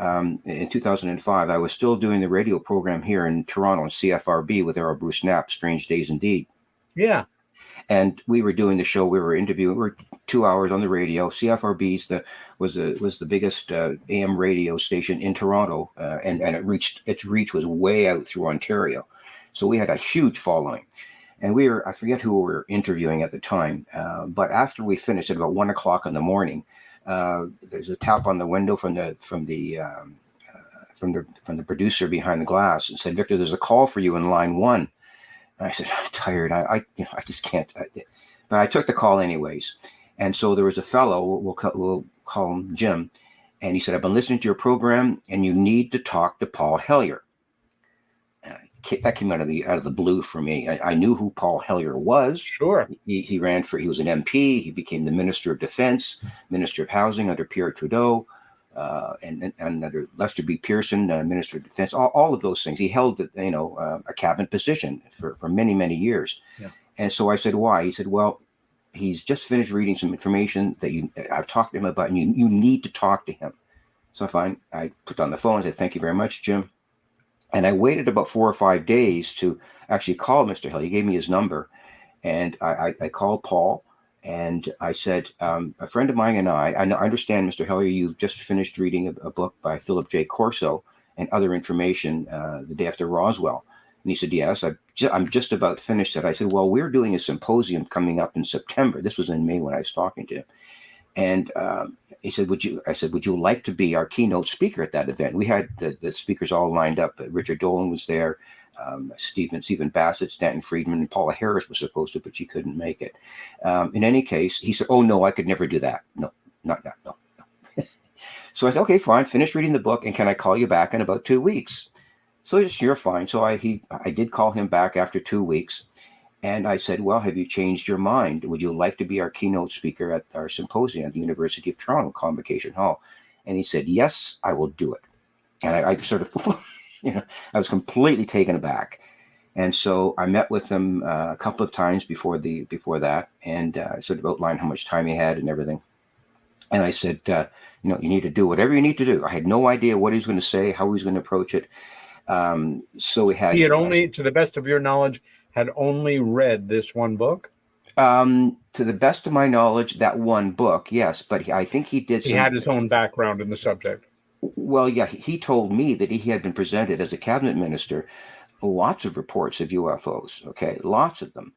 in 2005, I was still doing the radio program here in Toronto on CFRB with Errol Bruce Knapp, Strange Days Indeed. Yeah. And we were doing the show. We were interviewing. We were 2 hours on the radio. CFRB's was the biggest AM radio station in Toronto, and its reach was way out through Ontario. So we had a huge following. And I forget who we were interviewing at the time, but after we finished at about 1 o'clock in the morning, there's a tap on the window from the producer behind the glass and said, "Victor, there's a call for you in line 1." And I said, "I'm tired. I just can't." But I took the call anyways. And so there was a fellow, we'll call him Jim, and he said, "I've been listening to your program, and you need to talk to Paul Hellyer." That came out of the blue for me. I knew who Paul Hellyer was. Sure. He was an MP. He became the Minister of Defense, Minister of Housing under Pierre Trudeau, and under Lester B. Pearson, Minister of Defense. All of those things. He held a cabinet position for many, many years. Yeah. And so I said, "Why?" He said, "Well, he's just finished reading some information that I've talked to him about, and you need to talk to him." So I put on the phone and said, "Thank you very much, Jim." And I waited about 4 or 5 days to actually call Mr. Hill. He gave me his number, and I called Paul, and I said, "A friend of mine and I understand, Mr. Hellyer, you've just finished reading a book by Philip J. Corso and other information the day after Roswell." And he said, "Yes, I'm just about finished that." I said, "Well, we're doing a symposium coming up in September." This was in May when I was talking to him. And he said, "Would you like to be our keynote speaker at that event?" We had the speakers all lined up. Richard Dolan was there, Stephen Bassett, Stanton Friedman, and Paula Harris was supposed to, but she couldn't make it. In any case, he said, "Oh, no, I could never do that. No. So I said, "Okay, fine. Finish reading the book, and can I call you back in about 2 weeks?" So it's, you're fine. So I did call him back after 2 weeks, and I said, well, have you changed your mind? Would you like to be our keynote speaker at our symposium at the University of Toronto Convocation Hall? And he said, yes, I will do it. And I sort of, I was completely taken aback. And so I met with him a couple of times before that, and sort of outlined how much time he had and everything. And I said, you need to do whatever you need to do. I had no idea what he was going to say, how he was going to approach it. So we had. He had only, to the best of your knowledge, had only read this one book? To the best of my knowledge, that one book, yes. But I think he did. He had his own background in the subject. Well, yeah, he told me that he had been presented as a cabinet minister lots of reports of UFOs. Okay, lots of them,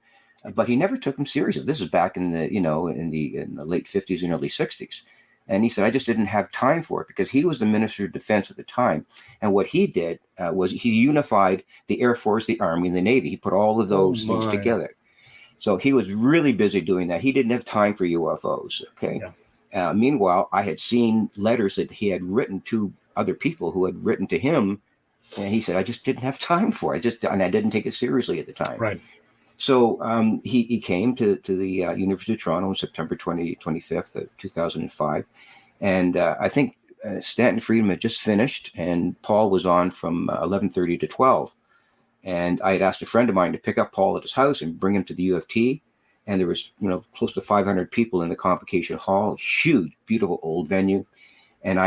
but he never took them seriously. This is back in the in the late 50s and early 60s. And he said, I just didn't have time for it, because he was the Minister of Defense at the time. And what he did was he unified the Air Force, the Army, and the Navy. He put all of those things together. So he was really busy doing that. He didn't have time for UFOs. Okay. Yeah. Meanwhile, I had seen letters that he had written to other people who had written to him. And he said, I just didn't have time for it. And I didn't take it seriously at the time. Right. So he came to the University of Toronto on September 25th of 2005. And I think Stanton Friedman had just finished, and Paul was on from 11:30 to 12. And I had asked a friend of mine to pick up Paul at his house and bring him to the U of T. And there was, close to 500 people in the Convocation Hall, huge, beautiful old venue. And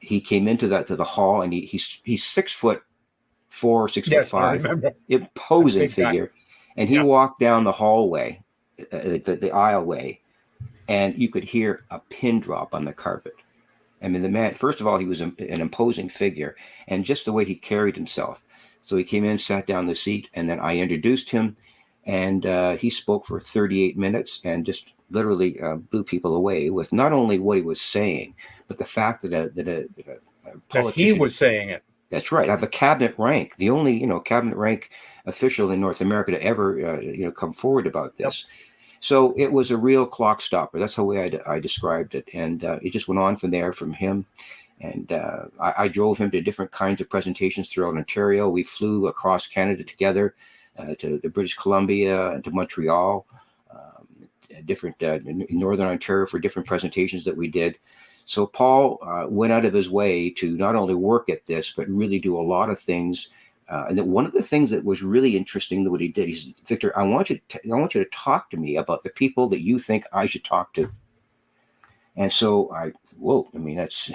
he came into the hall, and he's 6'4", 6'5", imposing figure. Guy. And he walked down the hallway, the aisleway, and you could hear a pin drop on the carpet. I mean, the man, first of all, he was an imposing figure, and just the way he carried himself. So he came in, sat down in the seat, and then I introduced him, and he spoke for 38 minutes and just literally blew people away with not only what he was saying, but the fact that a politician, that he was saying it. That's right. I have a cabinet rank, the only cabinet rank official in North America to ever come forward about this. Yep. So it was a real clock stopper. That's the way I described it, and it just went on from there from him. And I drove him to different kinds of presentations throughout Ontario. We flew across Canada together to British Columbia and to Montreal, different in Northern Ontario for different presentations that we did. So Paul went out of his way to not only work at this, but really do a lot of things. And that one of the things that was really interesting that what he did, he said, Victor, I want you to talk to me about the people that you think I should talk to. And so that's,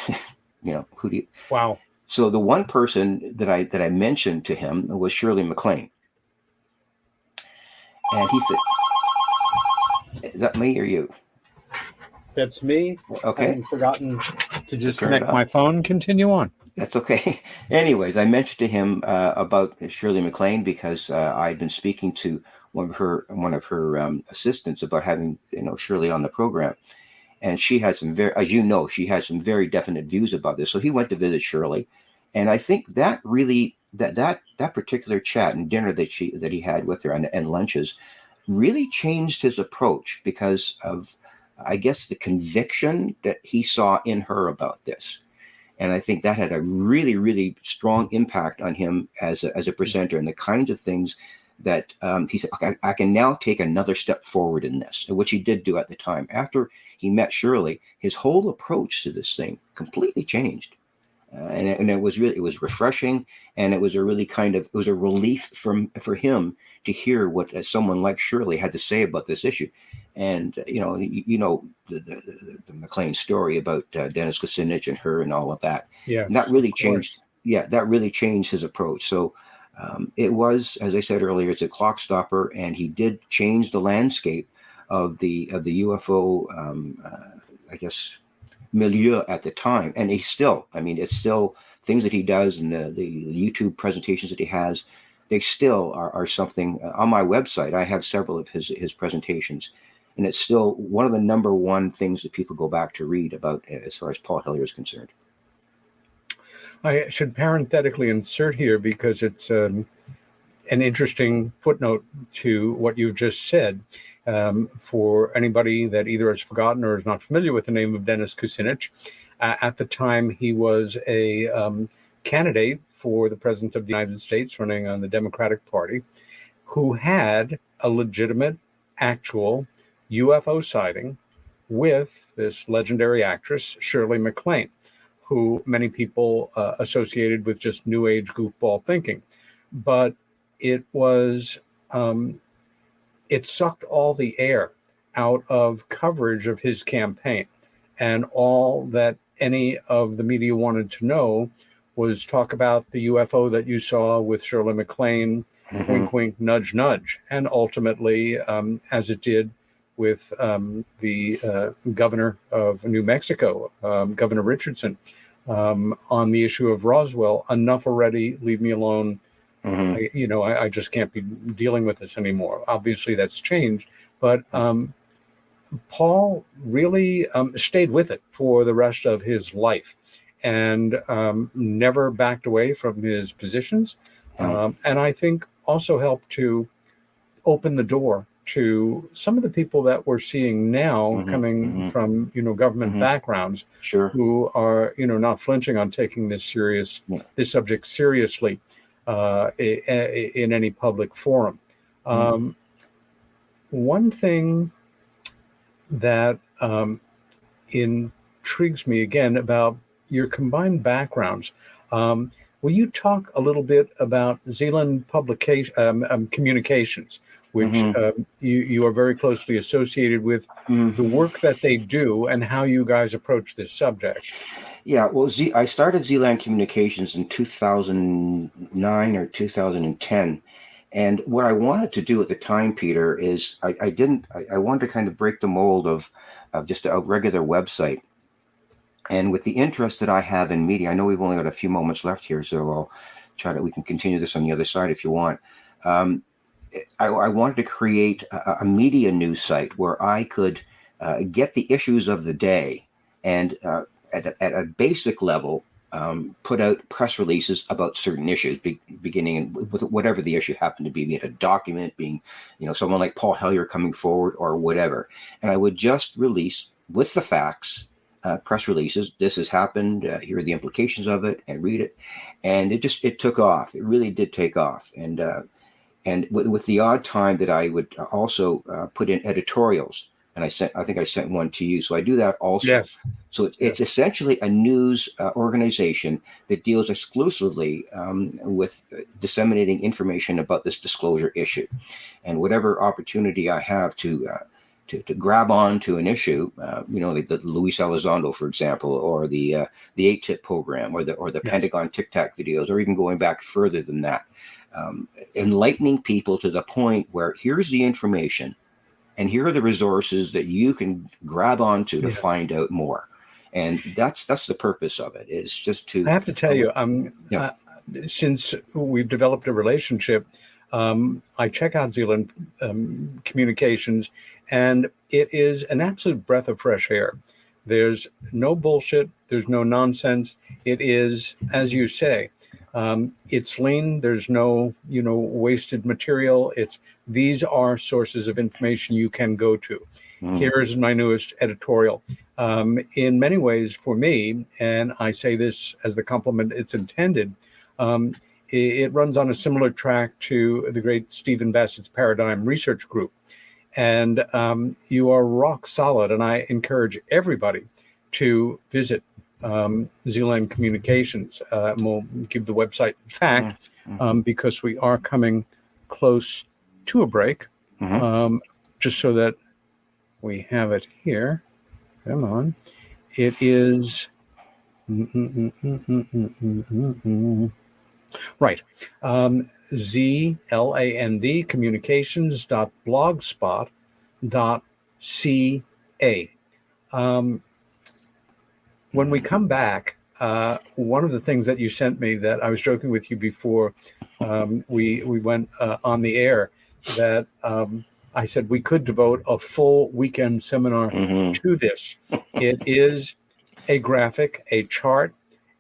who do you? Wow. So the one person that I mentioned to him was Shirley MacLaine. And he said, is that me or you? That's me. Okay. I've forgotten to just connect my phone. Continue on. That's okay. Anyways, I mentioned to him about Shirley MacLaine because I had been speaking to one of her assistants about having Shirley on the program, and she had some she had some very definite views about this. So he went to visit Shirley, and I think that really that particular chat and dinner that he had with her and lunches really changed his approach because of, I guess, the conviction that he saw in her about this. And I think that had a really, really strong impact on him as a presenter, and the kinds of things that he said, okay, I can now take another step forward in this, which he did do at the time. After he met Shirley, his whole approach to this thing completely changed. And it was refreshing, and it was a really it was a relief for him to hear what someone like Shirley had to say about this issue. And the MacLaine story about Dennis Kucinich and her and all of that. Yeah, and that really changed. Yeah, that really changed his approach. So it was, as I said earlier, it's a clock stopper, and he did change the landscape of the UFO, I guess, milieu at the time. And it's still things that he does and the YouTube presentations that he has. They still are something. On my website, I have several of his presentations. And it's still one of the number one things that people go back to read about as far as Paul Hellyer is concerned. I should parenthetically insert here, because it's an interesting footnote to what you've just said. For anybody that either has forgotten or is not familiar with the name of Dennis Kucinich, at the time he was a candidate for the president of the United States running on the Democratic Party who had a legitimate, actual UFO sighting with this legendary actress, Shirley MacLaine, who many people associated with just New Age goofball thinking. But it was, it sucked all the air out of coverage of his campaign. And all that any of the media wanted to know was talk about the UFO that you saw with Shirley MacLaine, wink, wink, nudge, nudge. And ultimately, as it did with the governor of New Mexico, Governor Richardson, on the issue of Roswell, enough already, leave me alone. I just can't be dealing with this anymore. Obviously, that's changed. But Paul really stayed with it for the rest of his life and never backed away from his positions. And I think also helped to open the door to some of the people that we're seeing now coming from, government backgrounds who are, not flinching on taking this subject seriously in any public forum. One thing that intrigues me again about your combined backgrounds. Will you talk a little bit about Zealand Communications, which you are very closely associated with, the work that they do and how you guys approach this subject? Yeah, well, I started Zealand Communications in 2009 or 2010. And what I wanted to do at the time, Peter, is I wanted to kind of break the mold of just a regular website. And with the interest that I have in media, I know we've only got a few moments left here, so we can continue this on the other side if you want. I wanted to create a media news site where I could get the issues of the day and at a basic level, put out press releases about certain issues, beginning with whatever the issue happened to be it a document, being, someone like Paul Hellyer coming forward or whatever. And I would just release with the facts, press releases. This has happened. Here are the implications of it, and read it. And it took off. It really did take off. And with the odd time that I would also put in editorials. And I think I sent one to you. So I do that also. Yes. So it's essentially a news organization that deals exclusively with disseminating information about this disclosure issue. And whatever opportunity I have to grab on to an issue, like the Luis Elizondo, for example, or the 8-Tip program, or the Pentagon Tic Tac videos, or even going back further than that, enlightening people to the point where here's the information. And here are the resources that you can grab onto to find out more. And that's the purpose of it. It's just to... I have to tell you, since we've developed a relationship, I check out Zealand Communications, and it is an absolute breath of fresh air. There's no bullshit. There's no nonsense. It is, as you say, it's lean. There's no, wasted material. These are sources of information you can go to. Here's my newest editorial. In many ways, for me, and I say this as the compliment it's intended, it runs on a similar track to the great Stephen Bassett's Paradigm Research Group. And you are rock solid, and I encourage everybody to visit Zealand Communications. We'll give the website fact because we are coming close to a break, just so that we have it here. Come on. It is right. ZLAND communications.blogspot.ca. When we come back, one of the things that you sent me that I was joking with you before we went on the air, that I said we could devote a full weekend seminar to this. It is a graphic, a chart,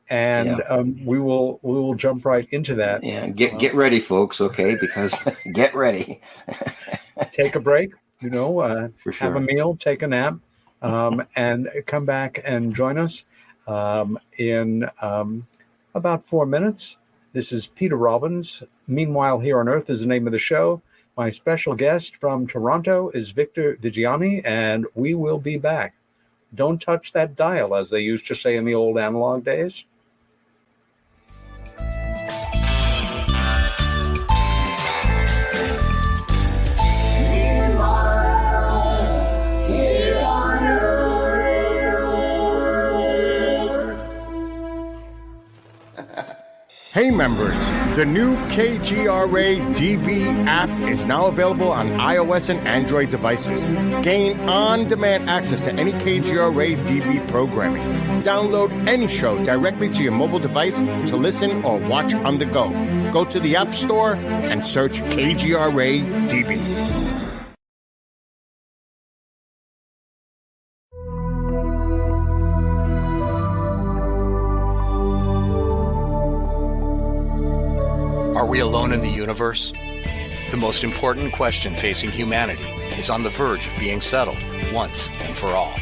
and we will jump right into that. Yeah, get ready, folks. Okay, because get ready. Take a break. For sure. Have a meal, take a nap, and come back and join us in about 4 minutes. This is Peter Robbins. Meanwhile, Here on Earth is the name of the show. My special guest from Toronto is Victor Viggiani, and we will be back. Don't touch that dial, as they used to say in the old analog days. Hey members, the new KGRA DB app is now available on iOS and Android devices. Gain on-demand access to any KGRA DB programming. Download any show directly to your mobile device to listen or watch on the go. Go to the App Store and search KGRA DB. Are we alone in the universe? The most important question facing humanity is on the verge of being settled once and for all.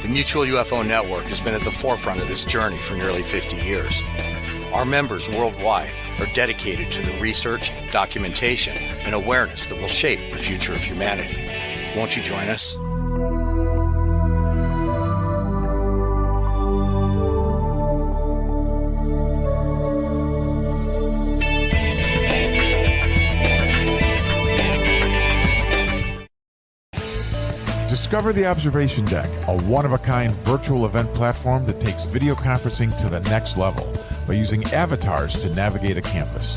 The Mutual UFO Network has been at the forefront of this journey for nearly 50 years. Our members worldwide are dedicated to the research, documentation, and awareness that will shape the future of humanity. Won't you join us? Discover the Observation Deck, a one-of-a-kind virtual event platform that takes video conferencing to the next level by using avatars to navigate a campus.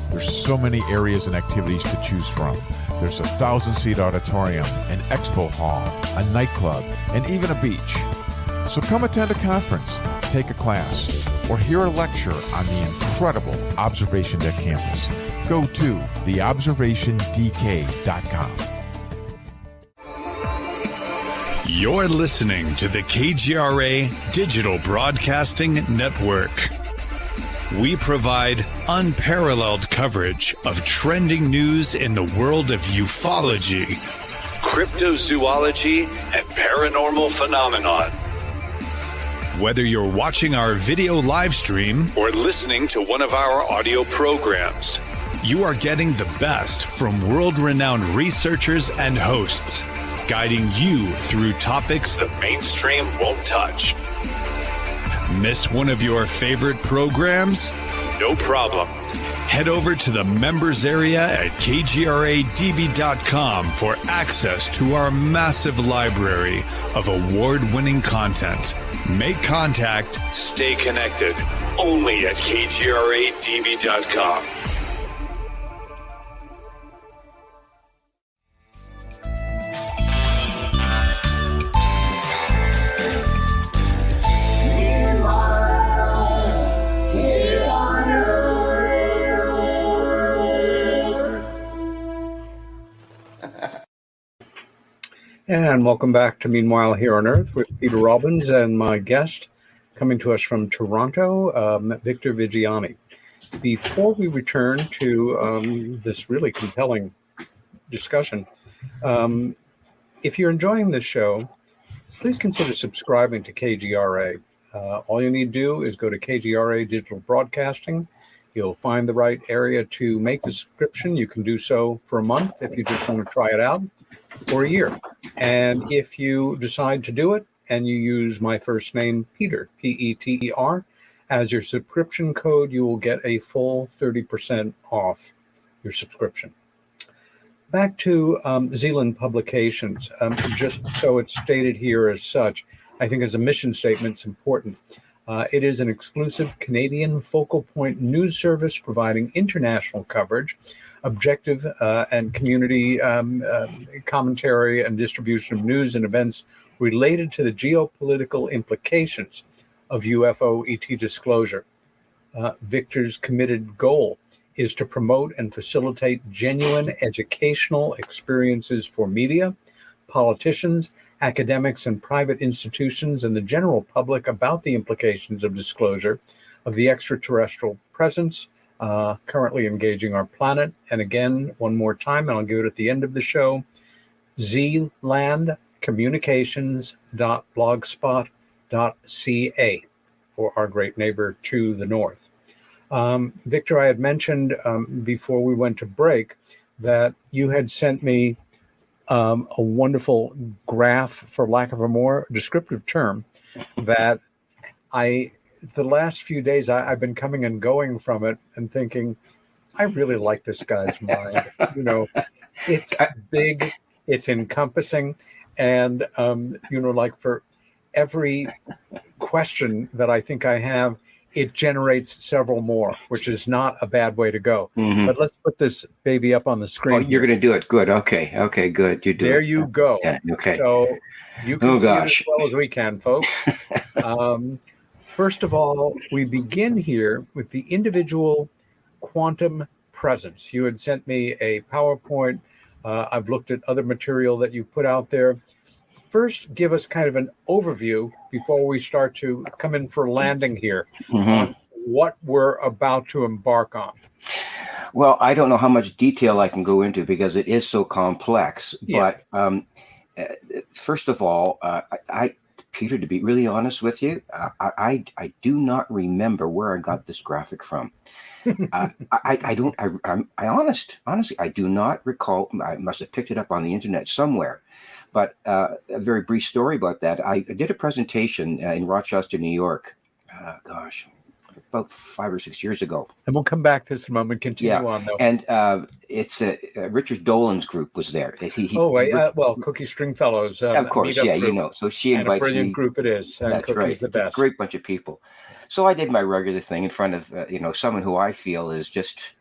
There's so many areas and activities to choose from. There's a 1,000-seat auditorium, an expo hall, a nightclub, and even a beach. So come attend a conference, take a class, or hear a lecture on the incredible Observation Deck campus. Go to theobservationdk.com. You're listening to the KGRA Digital Broadcasting Network. We provide unparalleled coverage of trending news in the world of ufology, cryptozoology, and paranormal phenomenon. Whether you're watching our video live stream or listening to one of our audio programs, you are getting the best from world-renowned researchers and hosts, guiding you through topics the mainstream won't touch. Miss one of your favorite programs? No problem. Head over to the members area at kgradb.com for access to our massive library of award-winning content. Make contact, stay connected, only at kgradb.com. And welcome back to Meanwhile Here on Earth with Peter Robbins and my guest coming to us from Toronto, Victor Viggiani. Before we return to this really compelling discussion, if you're enjoying this show, please consider subscribing to KGRA. All you need to do is go to KGRA Digital Broadcasting. You'll find the right area to make the subscription. You can do so for a month if you just want to try it out, or a year. And if you decide to do it and you use my first name, Peter, Peter, as your subscription code, you will get a full 30% off your subscription. Back to Zealand Publications. Just so it's stated here as such, I think as a mission statement, it's important. It is an exclusive Canadian focal point news service providing international coverage, objective and community commentary and distribution of news and events related to the geopolitical implications of UFO ET disclosure. Victor's committed goal is to promote and facilitate genuine educational experiences for media, politicians, academics, and private institutions and the general public about the implications of disclosure of the extraterrestrial presence currently engaging our planet. And again, one more time, and I'll give it at the end of the show, zealandcommunications.blogspot.ca. for our great neighbor to the north. Victor, I had mentioned before we went to break that you had sent me a wonderful graph, for lack of a more descriptive term, that the last few days I've been coming and going from it and thinking, I really like this guy's mind. It's big, it's encompassing, and like for every question that I think I have, it generates several more, which is not a bad way to go. Mm-hmm. But let's put this baby up on the screen. Oh, you're going to do it. Good. Okay, good. You do there it. You go. Yeah, okay. So you can see it as well as we can, folks. First of all, we begin here with the individual quantum presence. You had sent me a PowerPoint. I've looked at other material that you put out there. First, give us kind of an overview before we start to come in for landing here on what we're about to embark on. Well, I don't know how much detail I can go into because it is so complex. Yeah. But first of all, Peter, to be really honest with you, I do not remember where I got this graphic from. Honestly, I do not recall. I must have picked it up on the internet somewhere. But a very brief story about that. I did a presentation in Rochester, New York. About 5 or 6 years ago. And we'll come back to this in a moment. Continue on, though. And it's Richard Dolan's group was there. Cookie Stringfellows. Of course, yeah, group. So she invites me. And a brilliant group it is. And that's Cookie's right. the best. It's a great bunch of people. So I did my regular thing in front of someone who I feel is just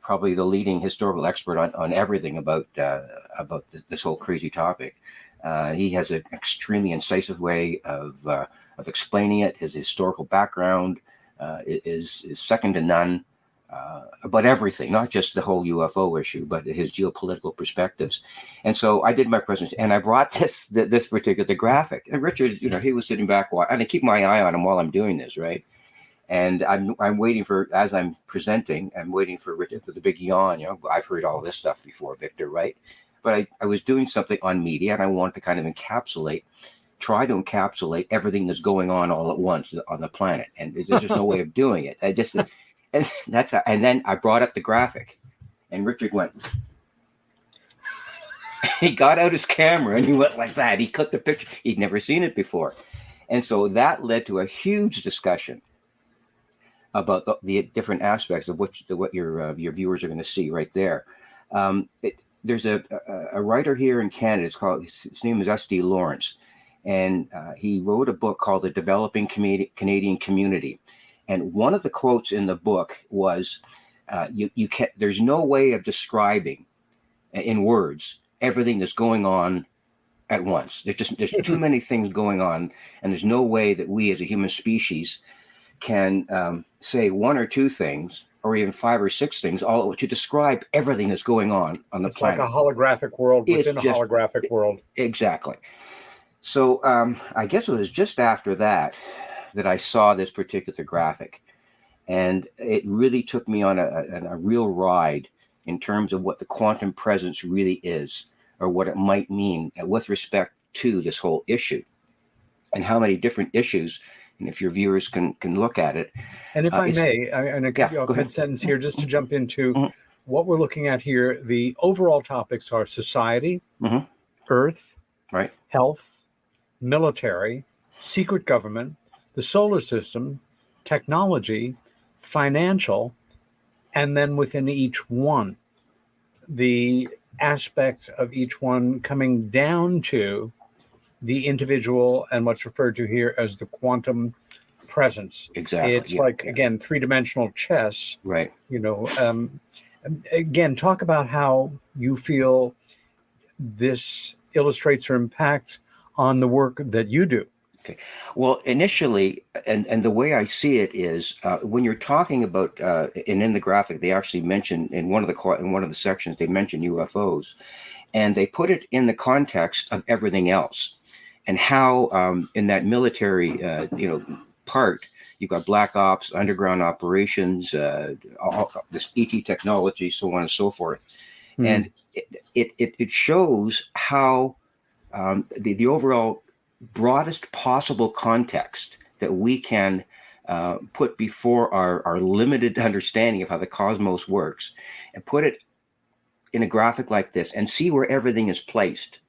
probably the leading historical expert on everything about this whole crazy topic. He has an extremely incisive way of explaining it. His historical background is second to none about everything, not just the whole UFO issue, but his geopolitical perspectives. And so I did my presentation, and I brought this particular graphic. And Richard, he was sitting back, and I keep my eye on him while I'm doing this, right? And I'm waiting for, as I'm presenting, I'm waiting for Richard with a big yawn. I've heard all this stuff before, Victor, right? But I was doing something on media, and I wanted to kind of try to encapsulate everything that's going on all at once on the planet. And there's just no way of doing it. And then I brought up the graphic, and Richard went. He got out his camera and he went like that. He clicked a picture. He'd never seen it before, and so that led to a huge discussion about the different aspects of what your viewers are going to see right there. There's a writer here in Canada. His name is S.D. Lawrence, and he wrote a book called The Developing Canadian Community. And one of the quotes in the book was, there's no way of describing in words everything that's going on at once. There's too many things going on, and there's no way that we as a human species can say one or two things, or even 5 or 6 things, all to describe everything that's going on the planet. It's like a holographic world within a holographic world. Exactly. So I guess it was just after that I saw this particular graphic, and it really took me on a real ride in terms of what the quantum presence really is, or what it might mean with respect to this whole issue, and how many different issues. And if your viewers can look at it. And if I may, I'm going to cut you off mid-sentence here just to jump into what we're looking at here. The overall topics are society, Earth, right, health, military, secret government, the solar system, technology, financial, and then within each one, the aspects of each one coming down to the individual and what's referred to here as the quantum presence. Exactly. It's again, 3-dimensional chess. Right. Again, talk about how you feel this illustrates or impacts on the work that you do. Okay. Well, initially, and the way I see it is when you're talking about, and in the graphic, they actually mention in one of the sections, they mention UFOs, and they put it in the context of everything else. And how in that military, part, you've got black ops, underground operations, all this ET technology, so on and so forth. And it shows how the overall broadest possible context that we can put before our limited understanding of how the cosmos works, and put it in a graphic like this and see where everything is placed,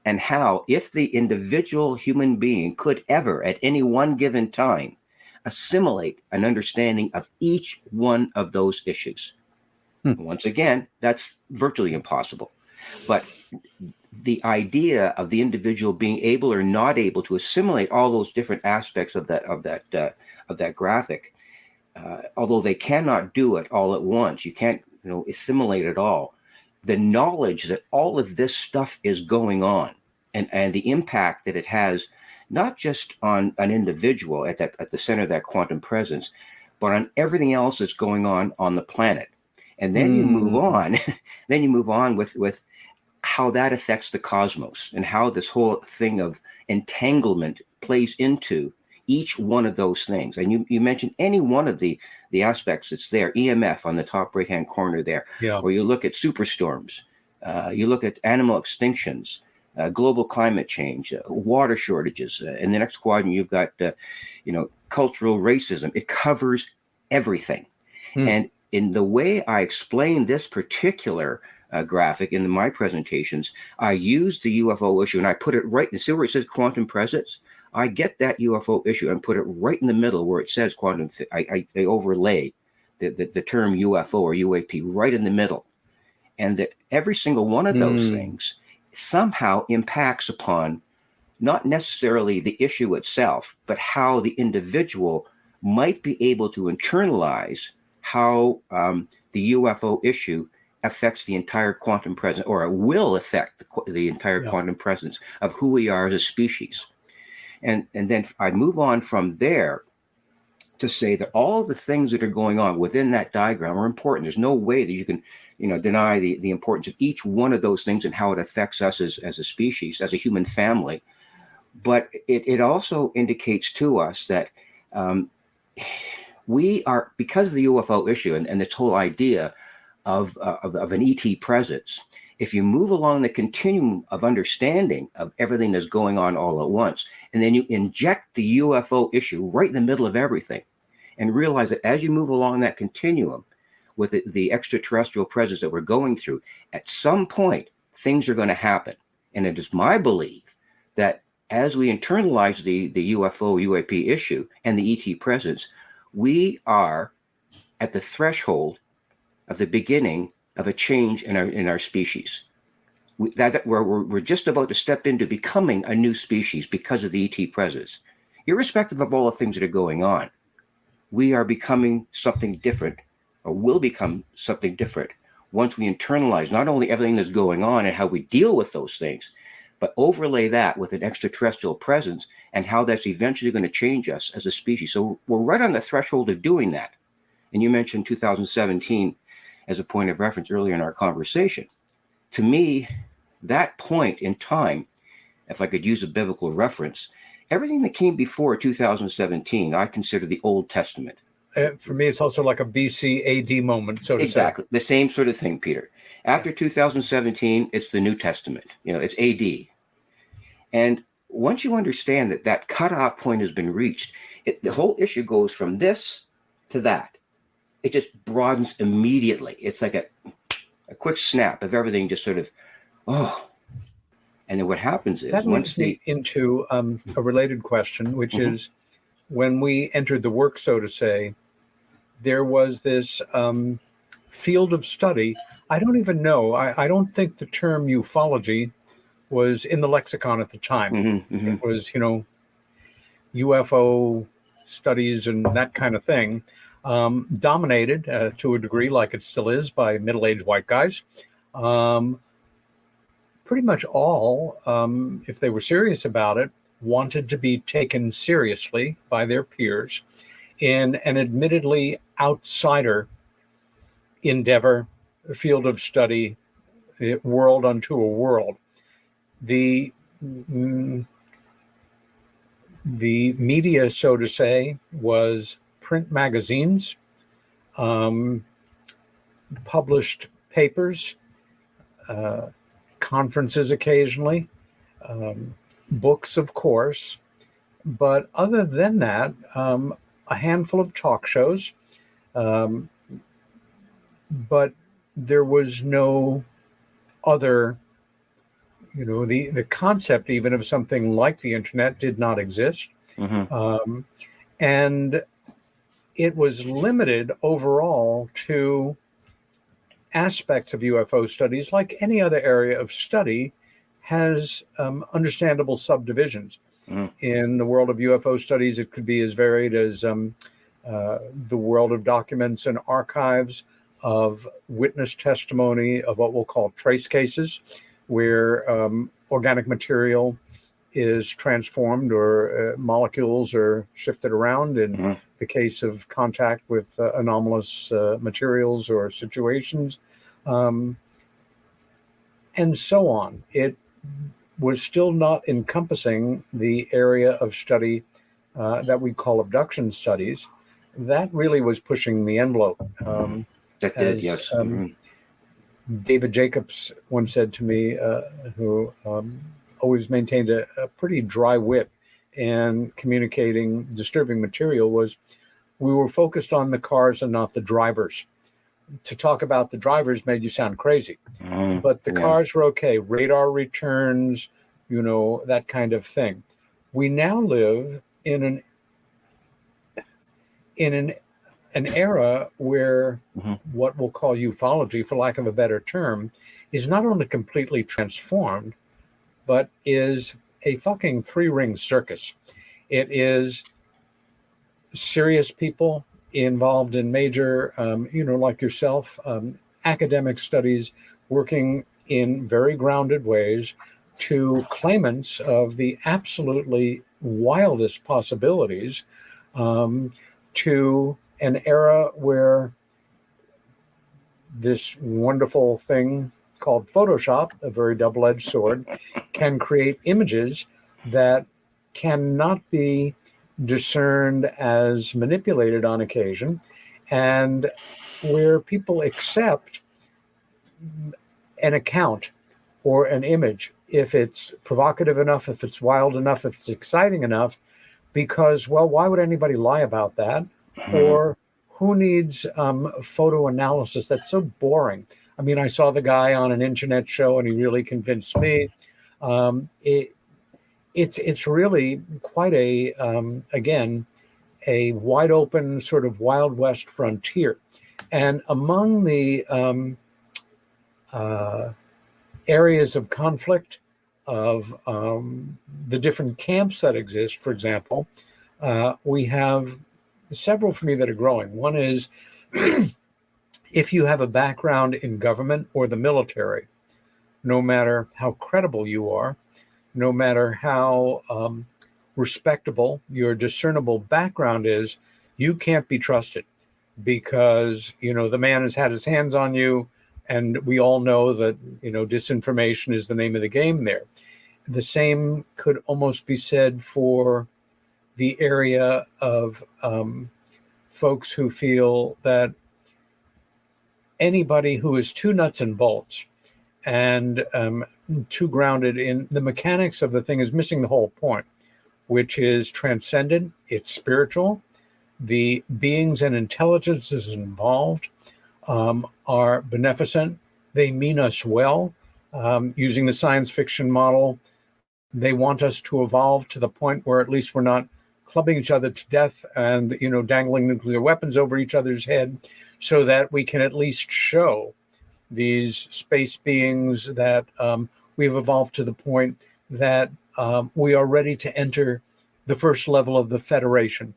and how, if the individual human being could ever at any one given time assimilate an understanding of each one of those issues. Once again, that's virtually impossible. But the idea of the individual being able or not able to assimilate all those different aspects of that graphic, although they cannot do it all at once, you can't assimilate it all. The knowledge that all of this stuff is going on, and the impact that it has, not just on an individual at the center of that quantum presence, but on everything else that's going on the planet. And then you move on. Then you move on with how that affects the cosmos, and how this whole thing of entanglement plays into each one of those things. And you mentioned any one of the aspects that's there, EMF on the top right-hand corner there, where you look at superstorms, you look at animal extinctions, global climate change, water shortages. In the next quadrant, you've got, cultural racism. It covers everything. And in the way I explain this particular graphic in my presentations, I use the UFO issue and I put it right, and see where it says quantum presence? I get that UFO issue and put it right in the middle where it says quantum. I overlay the term UFO or UAP right in the middle. And that every single one of those things somehow impacts upon not necessarily the issue itself, but how the individual might be able to internalize how the UFO issue affects the entire quantum presence, or it will affect the entire quantum presence of who we are as a species. And then I move on from there to say that all the things that are going on within that diagram are important. There's no way that you can, deny the importance of each one of those things and how it affects us as a species, as a human family. But it also indicates to us that we are, because of the UFO issue and this whole idea of an ET presence, if you move along the continuum of understanding of everything that's going on all at once, and then you inject the UFO issue right in the middle of everything, and realize that as you move along that continuum with the extraterrestrial presence that we're going through, at some point, things are going to happen. And it is my belief that as we internalize the UFO, UAP issue and the ET presence, we are at the threshold of the beginning of a change in our species. We're just about to step into becoming a new species because of the ET presence. Irrespective of all the things that are going on, we are becoming something different, or will become something different, once we internalize not only everything that's going on and how we deal with those things, but overlay that with an extraterrestrial presence and how that's eventually going to change us as a species. So we're right on the threshold of doing that. And you mentioned 2017 as a point of reference earlier in our conversation. To me, that point in time, if I could use a biblical reference, everything that came before 2017, I consider the Old Testament. For me, it's also like a BC AD moment, so to say. Exactly. The same sort of thing, Peter. After 2017, it's the New Testament. It's AD. And once you understand that cutoff point has been reached, the whole issue goes from this to that. It just broadens immediately. It's like a quick snap of everything just sort of, And then what happens is... That leads me into a related question, which is, when we entered the work, so to say, there was this field of study. I don't even know. I don't think the term ufology was in the lexicon at the time. It was, UFO studies and that kind of thing, dominated to a degree, like it still is, by middle-aged white guys. Pretty much all, if they were serious about it, wanted to be taken seriously by their peers in an admittedly outsider endeavor, field of study, world unto a world. The media, so to say, was print magazines, published papers, conferences occasionally, books, of course, But other than that, a handful of talk shows, um, but there was no other, the concept even of something like the internet did not exist. Mm-hmm. And it was limited overall to aspects of UFO studies, like any other area of study, has understandable subdivisions. Mm-hmm. In the world of UFO studies, it could be as varied as the world of documents and archives, of witness testimony, of what we'll call trace cases, where organic material is transformed or molecules are shifted around in Mm-hmm. the case of contact with anomalous materials or situations, and so on. It was still not encompassing the area of study that we call abduction studies. That really was pushing the envelope. That did, yes. David Jacobs once said to me, who always maintained a pretty dry wit and communicating disturbing material, was we were focused on the cars and not the drivers. To talk about the drivers made you sound crazy, but the cars were okay. Radar returns, that kind of thing. We now live in an era where what we'll call ufology, for lack of a better term, is not only completely transformed, but is a fucking three-ring circus. It is serious people involved in major, like yourself, academic studies, working in very grounded ways, to claimants of the absolutely wildest possibilities, to an era where this wonderful thing called Photoshop, a very double-edged sword, can create images that cannot be discerned as manipulated on occasion, and where people accept an account or an image if it's provocative enough, if it's wild enough, if it's exciting enough, because, well, why would anybody lie about that? Or who needs photo analysis? That's so boring. I mean, I saw the guy on an internet show and he really convinced me. It's really quite again, a wide open sort of Wild West frontier. And among the areas of conflict of the different camps that exist, for example, we have several for me that are growing. One is if you have a background in government or the military, no matter how credible you are, no matter how respectable your discernible background is, you can't be trusted, because, the man has had his hands on you, and we all know that, disinformation is the name of the game there. The same could almost be said for the area of folks who feel that anybody who is too nuts and bolts and too grounded in the mechanics of the thing is missing the whole point, which is transcendent, it's spiritual. The beings and intelligences involved are beneficent. They mean us well. Using the science fiction model, they want us to evolve to the point where at least we're not clubbing each other to death and, dangling nuclear weapons over each other's head, so that we can at least show these space beings that we've evolved to the point that we are ready to enter the first level of the Federation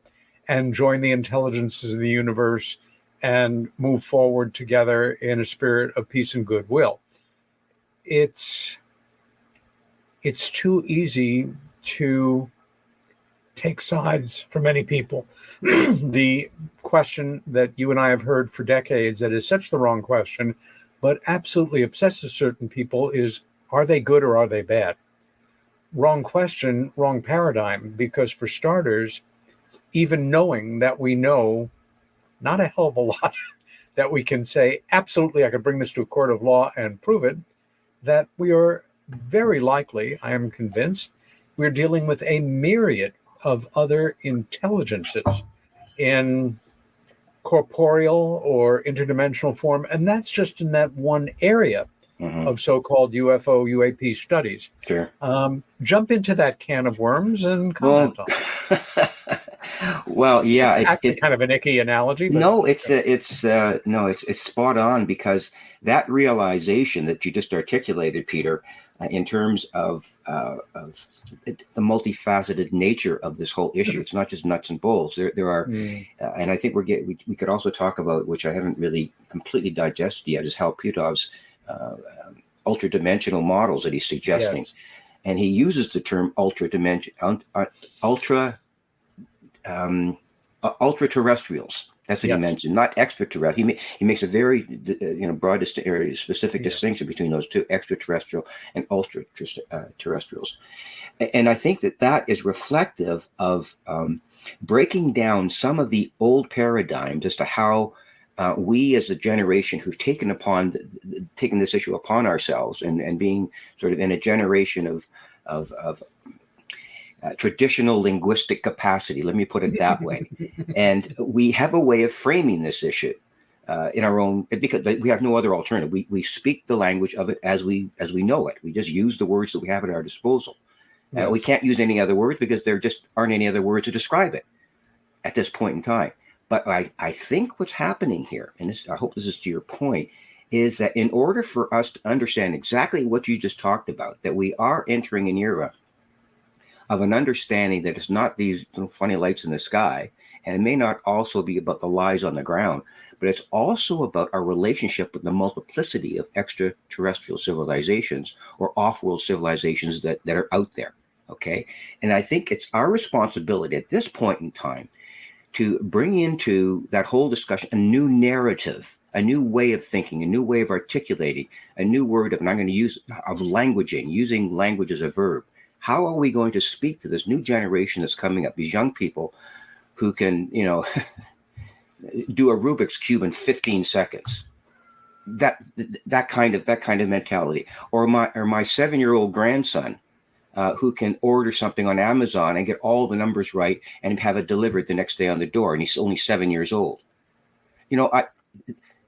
and join the intelligences of the universe and move forward together in a spirit of peace and goodwill. It's too easy to take sides for many people. The question that you and I have heard for decades, that is such the wrong question, but absolutely obsesses certain people, is, are they good or are they bad? Wrong question, wrong paradigm, because for starters, even knowing that we know not a hell of a lot, that we can say, absolutely, I could bring this to a court of law and prove it, that we are very likely, I am convinced, we're dealing with a myriad of other intelligences in corporeal or interdimensional form, and that's just in that one area of so-called UFO UAP studies. Sure. Jump into that can of worms and comment on it. Well, yeah, Actually kind of an icky analogy. But no, it's spot on, because that realization that you just articulated, Peter, in terms of the multifaceted nature of this whole issue. It's not just nuts and bolts. There are, and I think we could also talk about, which I haven't really completely digested yet, is Hal Putov's ultra-dimensional models that he's suggesting. Yes. And he uses the term ultra-terrestrials. That's what he mentioned, not extraterrestrial. He makes a very broad, specific distinction between those two, extraterrestrial and ultra-terrestrials. And I think that is reflective of breaking down some of the old paradigms as to how we, as a generation who've taken this issue upon ourselves, and being sort of in a generation of traditional linguistic capacity, let me put it that way, and we have a way of framing this issue in our own, because we have no other alternative. We speak the language of it as we know it. We just use the words that we have at our disposal. We can't use any other words because there just aren't any other words to describe it at this point in time. But I think what's happening here, and I hope this is to your point, is that in order for us to understand exactly what you just talked about, that we are entering an era of an understanding that it's not these funny lights in the sky, and it may not also be about the lies on the ground, but it's also about our relationship with the multiplicity of extraterrestrial civilizations or off-world civilizations that are out there, okay? And I think it's our responsibility at this point in time to bring into that whole discussion a new narrative, a new way of thinking, a new way of articulating, a new word of, and I'm going to use, of languaging, using language as a verb. How are we going to speak to this new generation that's coming up, these young people who can, do a Rubik's Cube in 15 seconds? That kind of mentality. Or my 7-year-old grandson who can order something on Amazon and get all the numbers right and have it delivered the next day on the door, and he's only 7 years old.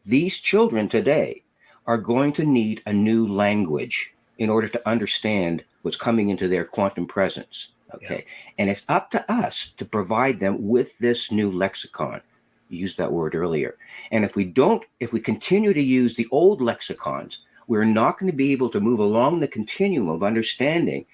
These children today are going to need a new language in order to understand what's coming into their quantum presence. Okay. Yeah. And it's up to us to provide them with this new lexicon. You used that word earlier. And if we continue to use the old lexicons, we're not going to be able to move along the continuum of understanding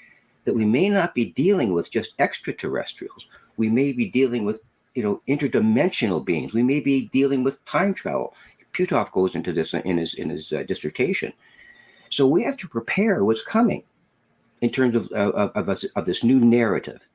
that we may not be dealing with just extraterrestrials. We may be dealing with, interdimensional beings. We may be dealing with time travel. Putov goes into this in his dissertation. So we have to prepare what's coming in terms of this new narrative.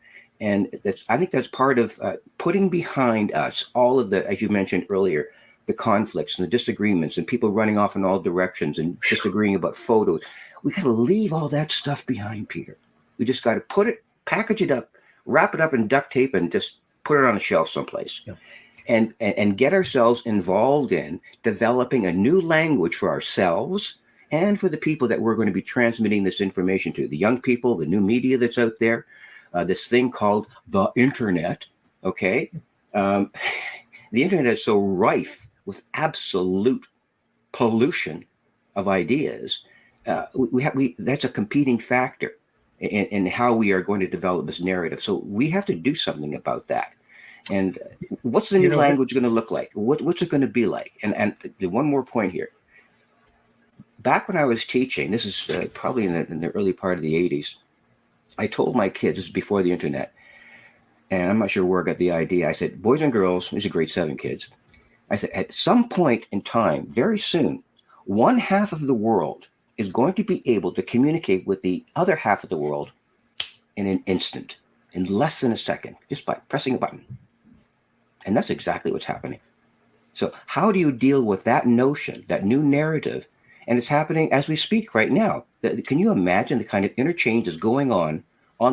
And I think that's part of putting behind us all of the, as you mentioned earlier, the conflicts and the disagreements and people running off in all directions and disagreeing about photos. We got to leave all that stuff behind, Peter. We just got to package it up, wrap it up in duct tape, and just put it on a shelf someplace. Yeah. And get ourselves involved in developing a new language for ourselves and for the people that we're going to be transmitting this information to, the young people, the new media that's out there, this thing called the internet, okay? The internet is so rife with absolute pollution of ideas. That's a competing factor in how we are going to develop this narrative. So we have to do something about that. And what's the new language going to look like? What's it going to be like? And one more point here. Back when I was teaching, this is probably in the early part of the 80s, I told my kids, this is before the internet, and I'm not sure where I got the idea. I said, boys and girls, these are grade 7 kids. I said, at some point in time, very soon, one half of the world is going to be able to communicate with the other half of the world in an instant, in less than a second, just by pressing a button. And that's exactly what's happening. So how do you deal with that notion, that new narrative? And it's happening as we speak right now. Can you imagine the kind of interchange is going on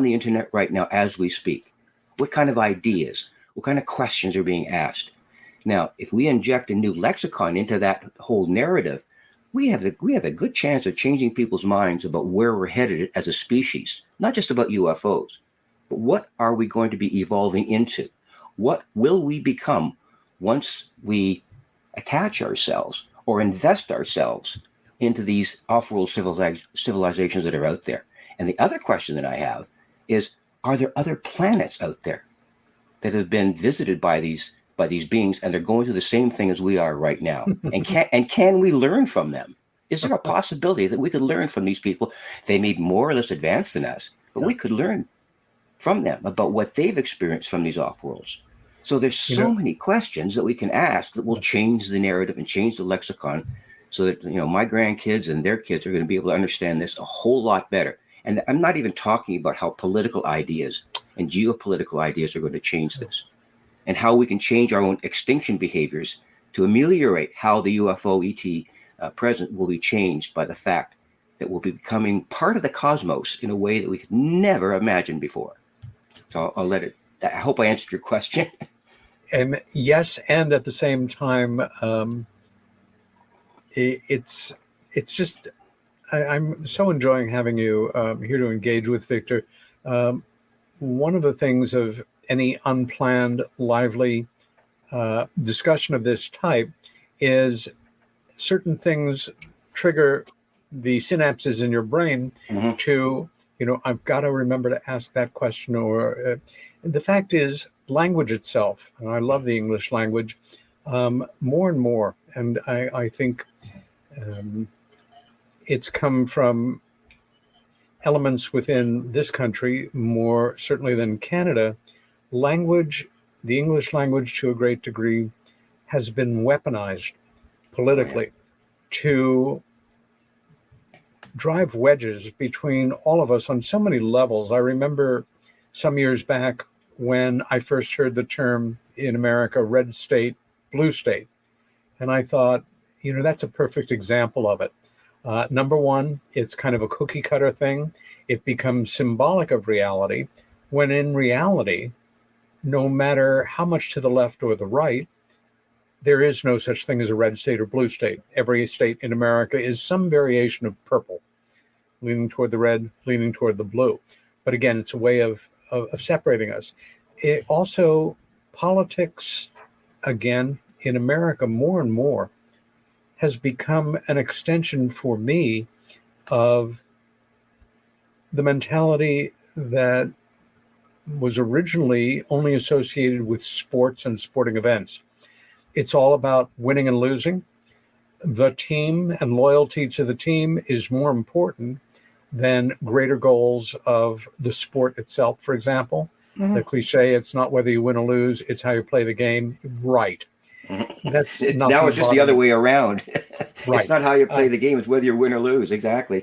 the internet right now as we speak? What kind of ideas, what kind of questions are being asked? Now, if we inject a new lexicon into that whole narrative, we have a good chance of changing people's minds about where we're headed as a species, not just about UFOs, But what are we going to be evolving into? What will we become once we attach ourselves or invest ourselves into these off-world civilizations that are out there? And the other question that I have is, are there other planets out there that have been visited by these beings, and they're going through the same thing as we are right now? And can we learn from them? Is there a possibility that we could learn from these people? They may be more or less advanced than us, but we could learn from them about what they've experienced from these off-worlds. So there's so many questions that we can ask that will change the narrative and change the lexicon, so that my grandkids and their kids are going to be able to understand this a whole lot better. And I'm not even talking about how political ideas and geopolitical ideas are going to change this, and how we can change our own extinction behaviors to ameliorate how the UFO ET present will be changed by the fact that we'll be becoming part of the cosmos in a way that we could never imagine before. So I'll let it. I hope I answered your question. And yes, and at the same time, it's just I'm so enjoying having you here to engage with Victor. One of the things of any unplanned, lively discussion of this type is certain things trigger the synapses in your brain to, I've got to remember to ask that question. Or the fact is, language itself, and I love the English language more and more. And I think it's come from elements within this country more certainly than Canada. Language, the English language to a great degree, has been weaponized politically to drive wedges between all of us on so many levels. I remember some years back when I first heard the term in America, red state, blue state. And I thought, that's a perfect example of it. Number one, it's kind of a cookie cutter thing. It becomes symbolic of reality, when in reality, no matter how much to the left or the right, there is no such thing as a red state or blue state. Every state in America is some variation of purple, leaning toward the red, leaning toward the blue. But again, it's a way of separating us. It also, politics, again, in America more and more, has become an extension for me of the mentality that was originally only associated with sports and sporting events. It's all about winning and losing. The team and loyalty to the team is more important than greater goals of the sport itself, for example. The cliche, it's not whether you win or lose, it's how you play the game. Right. That's not now it's just the other way around. Right. It's not how you play the game, it's whether you win or lose. Exactly.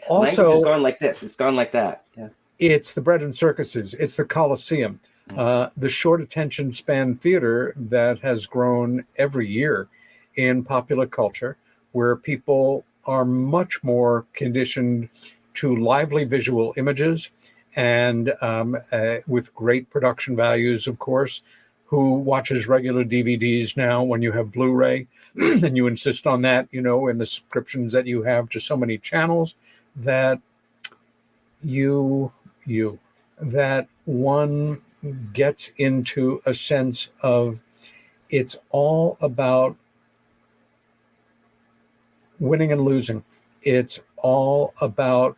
Also, language has gone like this. It's gone like that. Yeah. It's the bread and circuses. It's the Coliseum. The short attention span theater that has grown every year in popular culture, where people are much more conditioned to lively visual images and with great production values, of course. Who watches regular DVDs now when you have Blu-ray and you insist on that, in the subscriptions that you have to so many channels, that that one gets into a sense of it's all about winning and losing. It's all about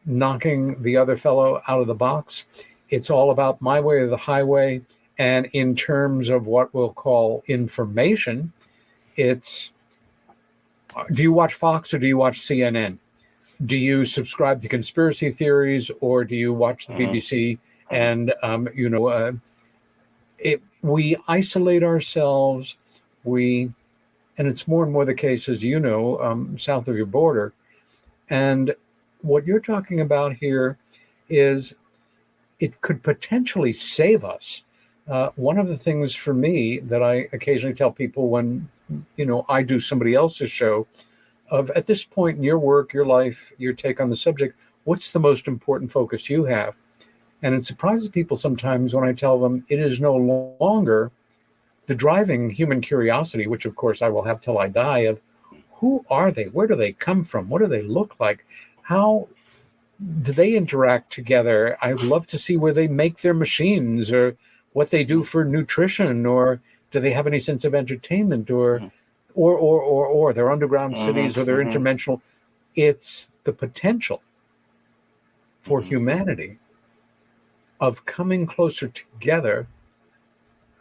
knocking the other fellow out of the box. It's all about my way or the highway. And in terms of what we'll call information, it's, do you watch Fox or do you watch CNN? Do you subscribe to conspiracy theories or do you watch the BBC? And, we isolate ourselves. And it's more and more the case, as south of your border. And what you're talking about here is it could potentially save us. One of the things for me that I occasionally tell people when, I do somebody else's show, of at this point in your work, your life, your take on the subject, what's the most important focus you have? And it surprises people sometimes when I tell them it is no longer the driving human curiosity, which of course I will have till I die, of who are they? Where do they come from? What do they look like? How do they interact together? I'd love to see where they make their machines, or what they do for nutrition, or do they have any sense of entertainment, or their underground cities, or their interdimensional. It's the potential for humanity of coming closer together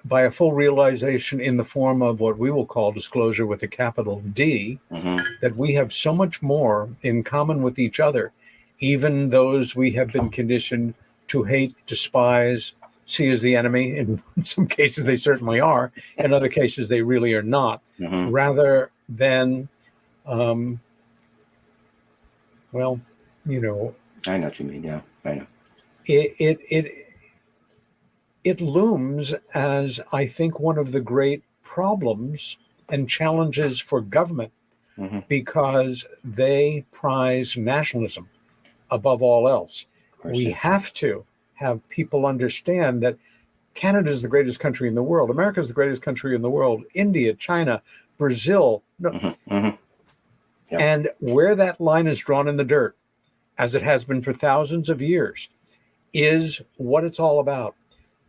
by a full realization in the form of what we will call disclosure with a capital D, that we have so much more in common with each other, even those we have been conditioned to hate, despise, see as the enemy. In some cases, they certainly are. In other cases, they really are not. Rather than, well, you know. I know what you mean. Yeah, I know. It looms as, I think, one of the great problems and challenges for government, because they prize nationalism above all else. We have to have people understand that Canada is the greatest country in the world. America is the greatest country in the world. India, China, Brazil. And where that line is drawn in the dirt, as it has been for thousands of years, is what it's all about.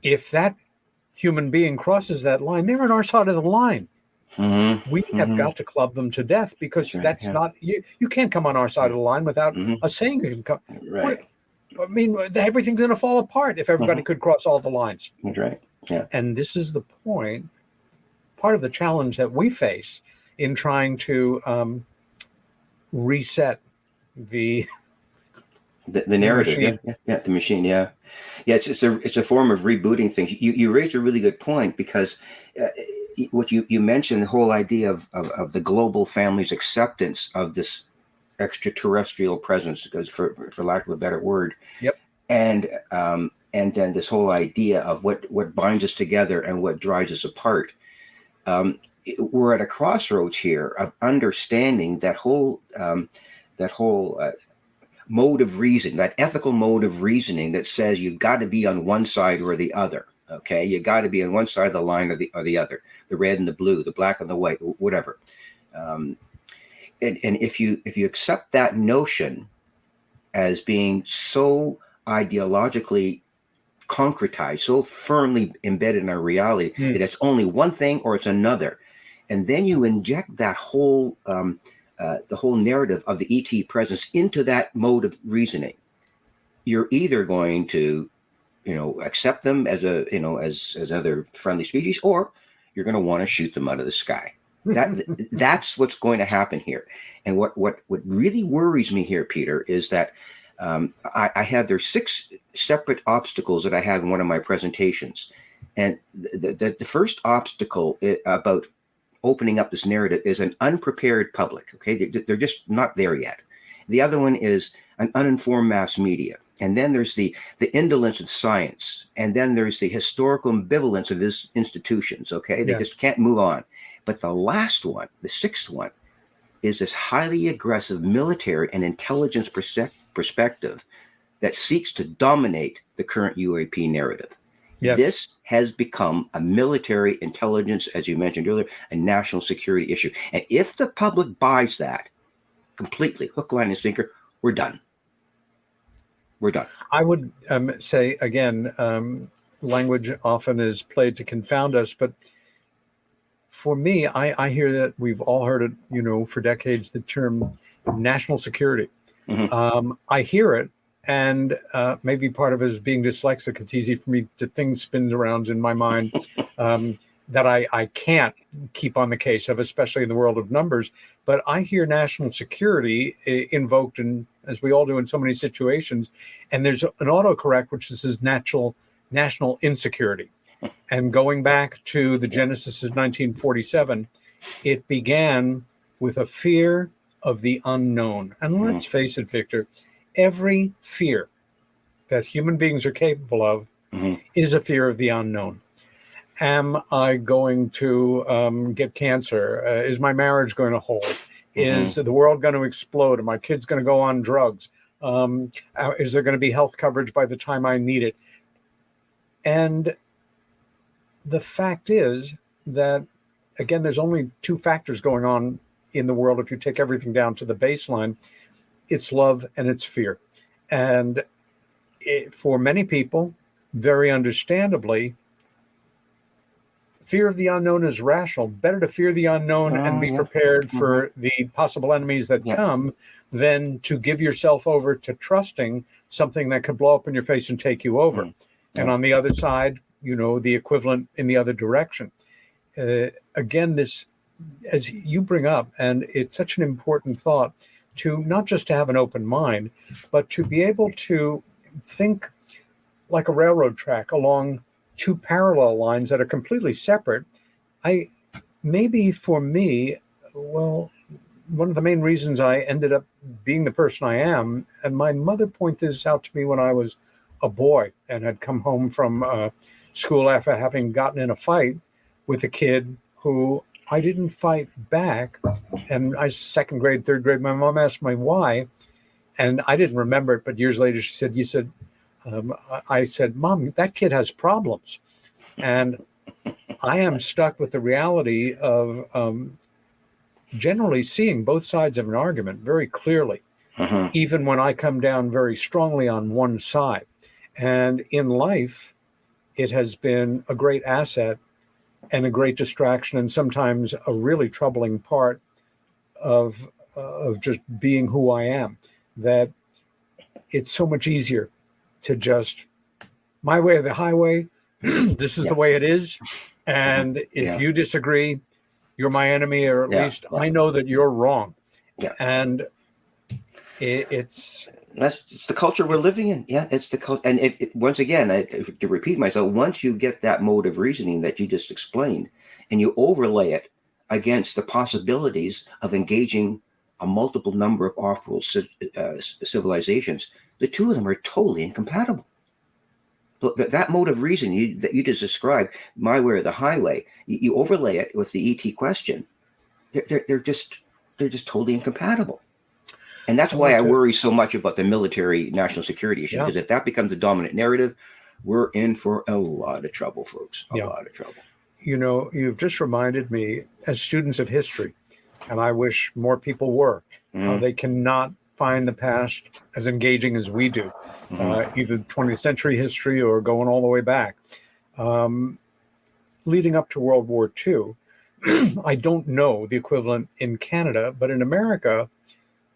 If that human being crosses that line, they're on our side of the line. We have got to club them to death, because that's not, you can't come on our side of the line without us saying you can come. Right. I mean, everything's going to fall apart if everybody could cross all the lines. That's right. Yeah. And this is the point, part of the challenge that we face in trying to reset the narrative. The machine. Yeah. It's a form of rebooting things. You raised a really good point, because what you mentioned, the whole idea of the global family's acceptance of this extraterrestrial presence, because for lack of a better word. And then this whole idea of what binds us together and what drives us apart. We're at a crossroads here of understanding that whole mode of reason, that ethical mode of reasoning that says you've got to be on one side or the other. Okay, you got to be on one side of the line or the other, the red and the blue, the black and the white, whatever. And if you accept that notion as being so ideologically concretized, so firmly embedded in our reality that it's only one thing or it's another, and then you inject that whole the whole narrative of the ET presence into that mode of reasoning, you're either going to, accept them as as other friendly species, or you're going to want to shoot them out of the sky. That's what's going to happen here. And what really worries me here, Peter, is that there's 6 separate obstacles that I had in one of my presentations. And the first obstacle about opening up this narrative is an unprepared public. Okay, they're just not there yet. The other one is an uninformed mass media. And then there's the indolence of science. And then there's the historical ambivalence of these institutions. Okay, they just can't move on. But the last one, the 6th one, is this highly aggressive military and intelligence perspective that seeks to dominate the current UAP narrative. Yes. This has become a military intelligence, as you mentioned earlier, a national security issue. And if the public buys that completely, hook, line, and sinker, we're done. We're done. I would say, again, language often is played to confound us, but for me, I hear that we've all heard it, for decades, the term national security. I hear it, and maybe part of it is being dyslexic. It's easy for me to things spin around in my mind that I can't keep on the case of, especially in the world of numbers. But I hear national security invoked, as we all do in so many situations, and there's an autocorrect which says national insecurity. And going back to the Genesis of 1947, it began with a fear of the unknown. And let's face it, Victor, every fear that human beings are capable of is a fear of the unknown. Am I going to get cancer? Is my marriage going to hold? Is the world going to explode? Are my kids going to go on drugs? Is there going to be health coverage by the time I need it? And the fact is that, again, there's only 2 factors going on in the world. If you take everything down to the baseline, it's love and it's fear. And for many people, very understandably, fear of the unknown is rational. Better to fear the unknown and be prepared for the possible enemies that come than to give yourself over to trusting something that could blow up in your face and take you over. And on the other side, the equivalent in the other direction. Again, this, as you bring up, and it's such an important thought, to not just to have an open mind, but to be able to think like a railroad track along two parallel lines that are completely separate. Maybe for me, well, one of the main reasons I ended up being the person I am, and my mother pointed this out to me when I was a boy and had come home from school after having gotten in a fight with a kid who I didn't fight back. And I was second grade, third grade. My mom asked me why, and I didn't remember it. But years later, she said, I said, Mom, that kid has problems. And I am stuck with the reality of generally seeing both sides of an argument very clearly, even when I come down very strongly on one side. And in life, it has been a great asset and a great distraction, and sometimes a really troubling part of just being who I am, that it's so much easier to just, my way or the highway, this is the way it is. And if you disagree, you're my enemy, or at least I know that you're wrong. And it's the culture we're living in. It's the culture. And once again, to repeat myself, once you get that mode of reasoning that you just explained, and you overlay it against the possibilities of engaging a multiple number of off-world civilizations, the two of them are totally incompatible. So that mode of reasoning that you just described, my way or the highway, you overlay it with the ET question, they're just totally incompatible. And that's why I worry so much about the military national security issue, because if that becomes the dominant narrative, we're in for a lot of trouble, folks. A lot of trouble. You've just reminded me, as students of history, and I wish more people were, they cannot find the past as engaging as we do, either 20th century history or going all the way back. Leading up to World War II, I don't know the equivalent in Canada, but in America,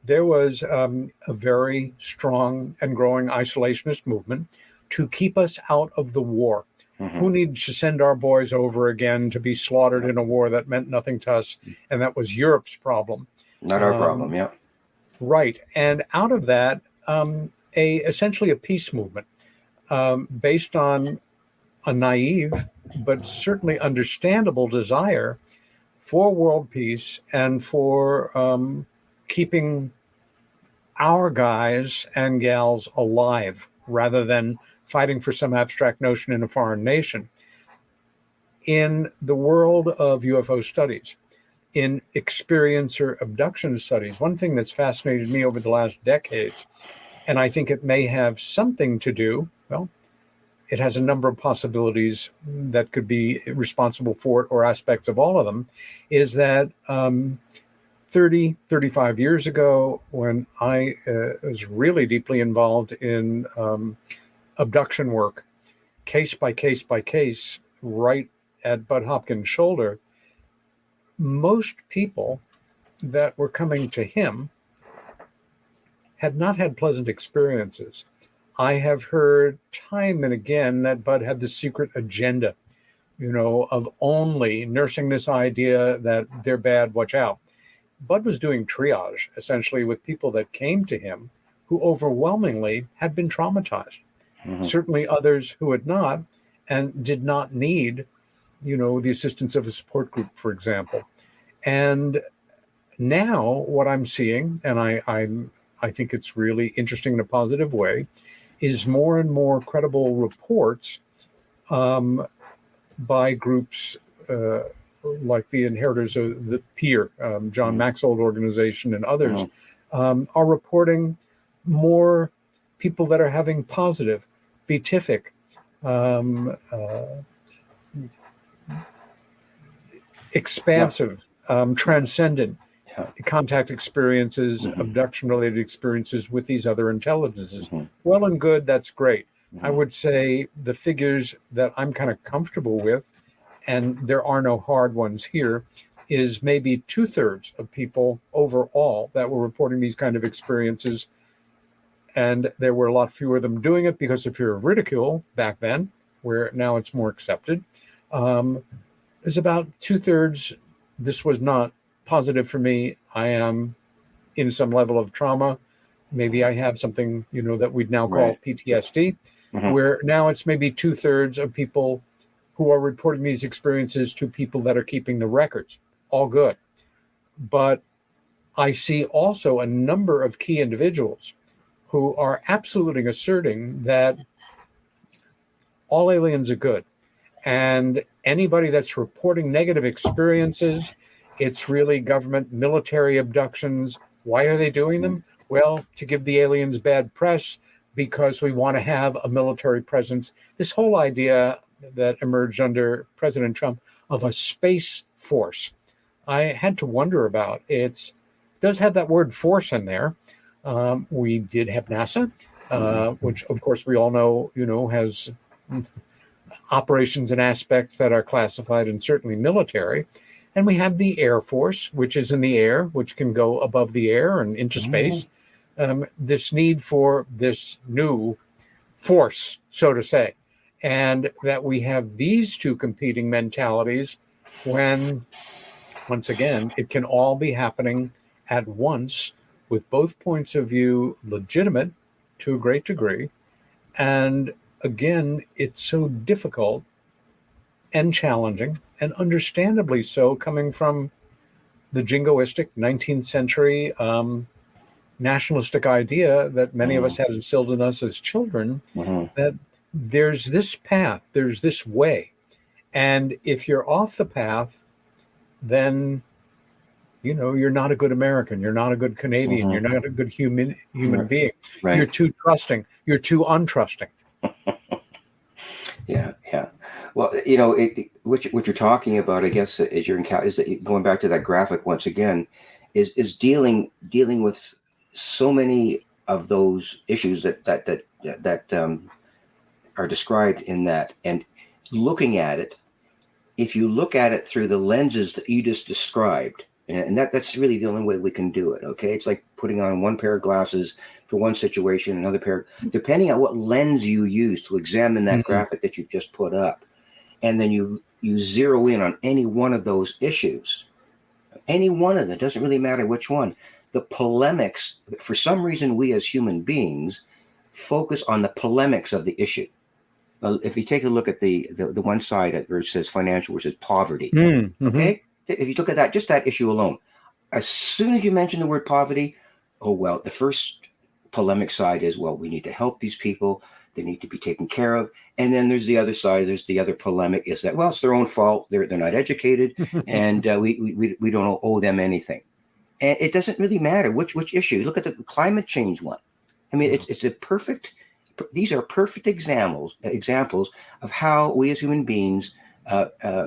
there was a very strong and growing isolationist movement to keep us out of the war. Who needs to send our boys over again to be slaughtered in a war that meant nothing to us? And that was Europe's problem. Not our problem, Right. And out of that, essentially a peace movement based on a naive but certainly understandable desire for world peace and for keeping our guys and gals alive rather than fighting for some abstract notion in a foreign nation. In the world of UFO studies, in experiencer abduction studies, one thing that's fascinated me over the last decades, and I think it may have something to do, well, it has a number of possibilities that could be responsible for it, or aspects of all of them, is that 30, 35 years ago, when I was really deeply involved in abduction work, case by case by case, right at Bud Hopkins' shoulder, most people that were coming to him had not had pleasant experiences. I have heard time and again that Bud had this secret agenda, of only nursing this idea that they're bad, watch out. Bud was doing triage, essentially, with people that came to him who overwhelmingly had been traumatized. Certainly others who had not, and did not need, the assistance of a support group, for example. And now what I'm seeing, and I think it's really interesting in a positive way, is more and more credible reports by groups like the Inheritors of the Peer, John Maxwell organization, and others, are reporting more people that are having positive, beatific, expansive, transcendent contact experiences, abduction-related experiences with these other intelligences. Well and good, that's great. I would say the figures that I'm kind of comfortable with, and there are no hard ones here, is maybe 2/3 of people overall that were reporting these kind of experiences. And there were a lot fewer of them doing it because of fear of ridicule back then, where now it's more accepted. There's about 2/3. This was not positive for me. I am in some level of trauma. Maybe I have something, that we'd now call PTSD, where now it's maybe 2/3 of people who are reporting these experiences to people that are keeping the records. All good. But I see also a number of key individuals who are absolutely asserting that all aliens are good. And anybody that's reporting negative experiences, it's really government military abductions. Why are they doing them? Well, to give the aliens bad press, because we want to have a military presence. This whole idea that emerged under President Trump of a space force, I had to wonder about. It does have that word force in there. We did have NASA, which of course we all know, has operations and aspects that are classified and certainly military. And we have the Air Force, which is in the air, which can go above the air and into space. This need for this new force, so to say, and that we have these two competing mentalities when, once again, it can all be happening at once with both points of view legitimate to a great degree. And again, it's so difficult and challenging, and understandably so, coming from the jingoistic 19th century nationalistic idea that many of us had instilled in us as children, that there's this path, there's this way. And if you're off the path, then, you're not a good American. You're not a good Canadian. You're not a good human being. Right. You're too trusting. You're too untrusting. Yeah. Well, what you're talking about, I guess, is that going back to that graphic once again, is dealing with so many of those issues that are described in that, and looking at it. If you look at it through the lenses that you just described, and that's really the only way we can do it. Okay, it's like putting on one pair of glasses for one situation, another pair, depending on what lens you use to examine that graphic that you've just put up, and then you zero in on any one of those issues, any one of them, doesn't really matter which one. The polemics, for some reason, we as human beings focus on the polemics of the issue. If you take a look at the one side where it says financial, where it says poverty, okay? If you look at that, just that issue alone, as soon as you mention the word poverty, the first polemic side is, we need to help these people. They need to be taken care of. And then there's the other side. There's the other polemic is that, it's their own fault. They're not educated, and we don't owe them anything. And it doesn't really matter which issue. Look at the climate change one. I mean, it's a perfect. These are perfect examples of how we as human beings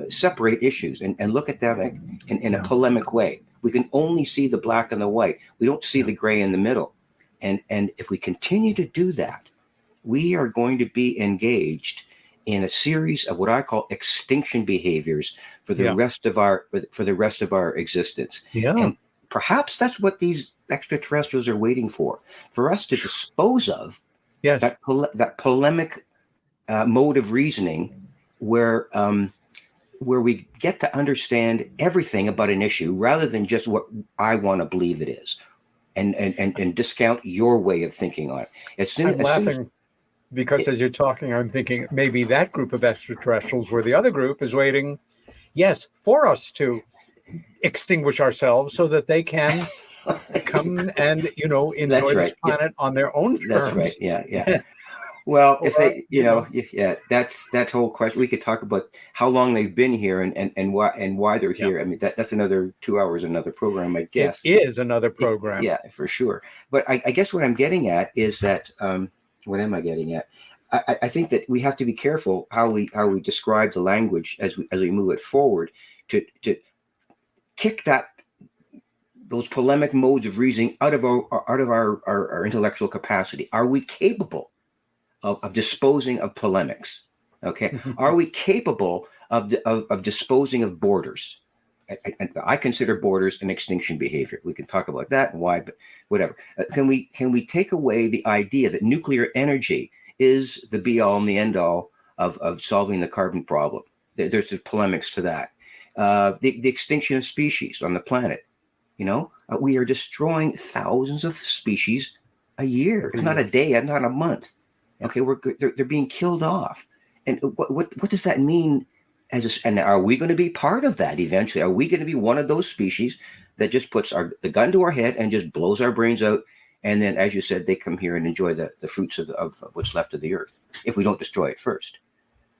separate issues and look at them in a polemic way. We can only see the black and the white. We don't see the gray in the middle. And if we continue to do that, we are going to be engaged in a series of what I call extinction behaviors for the rest of our existence. Yeah. And perhaps that's what these extraterrestrials are waiting for us to dispose of. Yes. That polemic mode of reasoning where we get to understand everything about an issue rather than just what I want to believe it is, and discount your way of thinking on it. I'm laughing because as you're talking, I'm thinking maybe that group of extraterrestrials where the other group is waiting, for us to extinguish ourselves so that they can come and enjoy this planet on their own terms. That's right. Yeah. Well, if they, that's that whole question. We could talk about how long they've been here and why they're here. I mean, that's another 2 hours, another program, I guess. It is another program. Yeah, for sure. But I guess what I'm getting at is that what am I getting at? I think that we have to be careful how we describe the language as we move it forward to kick that those polemic modes of reasoning out of our intellectual capacity? Are we capable of disposing of polemics? Okay. Are we capable of disposing of borders? I consider borders an extinction behavior. We can talk about that and why, but whatever. Can we take away the idea that nuclear energy is the be all and the end all of solving the carbon problem? There's polemics to that. The extinction of species on the planet. We are destroying thousands of species a year, if not a day, not a month. Okay, they're being killed off. And what does that mean? And are we going to be part of that eventually? Are we going to be one of those species that just puts the gun to our head and just blows our brains out? And then, as you said, they come here and enjoy the fruits of what's left of the earth if we don't destroy it first.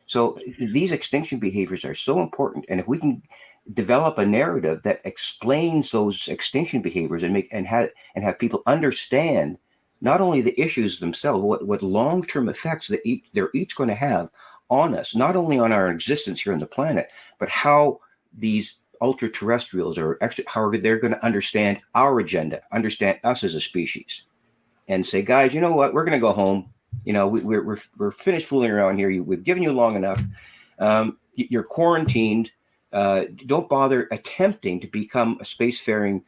So these extinction behaviors are so important. And if we can develop a narrative that explains those extinction behaviors and have people understand not only the issues themselves, what long-term effects they're each going to have on us, not only on our existence here on the planet, but how these ultra-terrestrials how they're going to understand our agenda, understand us as a species, and say, guys, you know what? We're going to go home. We're finished fooling around here. We've given you long enough. You're quarantined. Don't bother attempting to become a spacefaring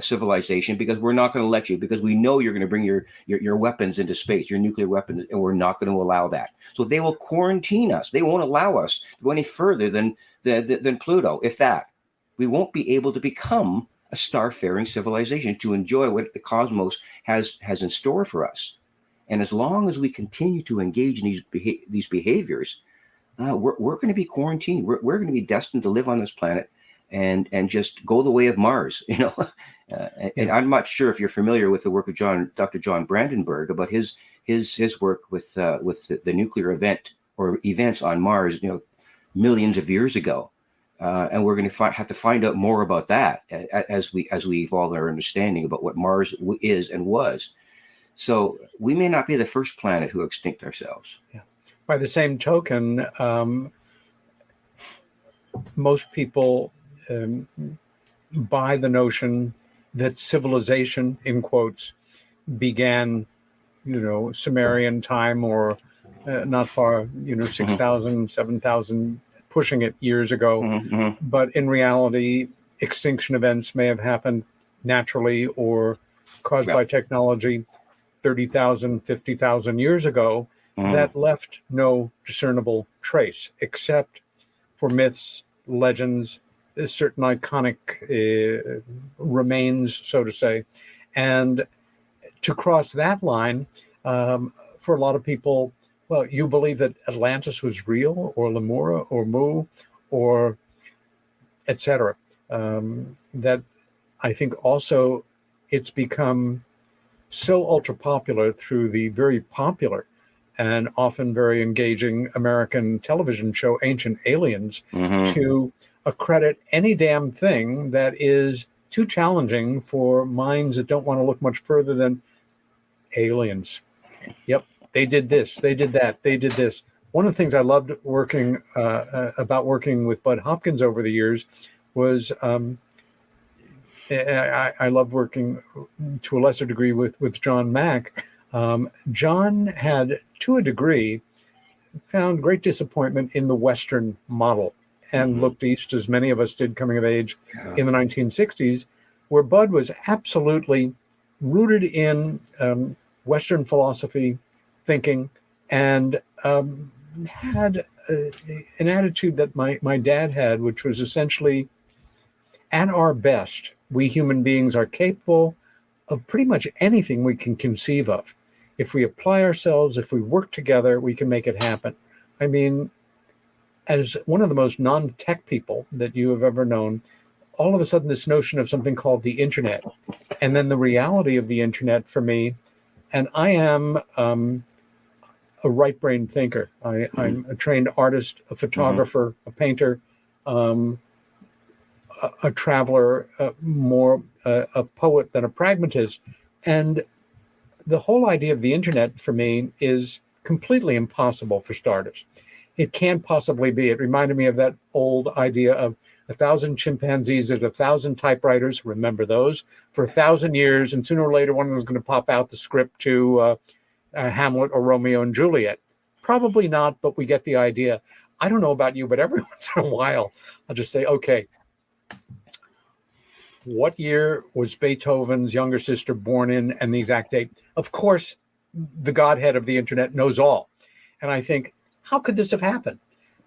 civilization, because we're not going to let you, because we know you're going to bring your weapons into space, your nuclear weapons, and we're not going to allow that. So they will quarantine us. They won't allow us to go any further than Pluto. If that, we won't be able to become a starfaring civilization to enjoy what the cosmos has in store for us. And as long as we continue to engage in these behaviors, we're going to be quarantined. We're going to be destined to live on this planet and just go the way of Mars, And I'm not sure if you're familiar with the work of Dr. John Brandenburg about his work with the nuclear event or events on Mars, millions of years ago. And we're going to have to find out more about that as we evolve our understanding about what Mars is and was. So we may not be the first planet who extinct ourselves. Yeah. By the same token, most people buy the notion that civilization, in quotes, began, Sumerian time or not far, 6,000, 7,000, pushing it years ago. Mm-hmm. But in reality, extinction events may have happened naturally or caused by technology 30,000, 50,000 years ago. That left no discernible trace, except for myths, legends, certain iconic remains, so to say. And to cross that line, for a lot of people, well, you believe that Atlantis was real, or Lemura, or Mu, or etc. That I think also it's become so ultra popular through the very popular and often very engaging American television show, Ancient Aliens, to accredit any damn thing that is too challenging for minds that don't want to look much further than aliens. Yep, they did this, they did that, they did this. One of the things I loved working with Bud Hopkins over the years was I loved working to a lesser degree with John Mack. John had, to a degree, found great disappointment in the Western model and looked east, as many of us did coming of age in the 1960s, where Bud was absolutely rooted in Western philosophy, thinking, and had an attitude that my dad had, which was essentially, at our best, we human beings are capable of pretty much anything we can conceive of. If we apply ourselves, if we work together, we can make it happen. I mean, as one of the most non-tech people that you have ever known, all of a sudden this notion of something called the internet, and then the reality of the internet for me, and I am a right-brained thinker. I'm a trained artist, a photographer, a painter, a traveler, more a poet than a pragmatist. And the whole idea of the internet for me is completely impossible for starters. It can't possibly be. It reminded me of that old idea of 1,000 chimpanzees at 1,000 typewriters, remember those, for 1,000 years, and sooner or later one of them was going to pop out the script to Hamlet or Romeo and Juliet. Probably not, but we get the idea. I don't know about you, but every once in a while, I'll just say, okay, what year was Beethoven's younger sister born in, and the exact date? Of course, the godhead of the internet knows all. And I think, how could this have happened?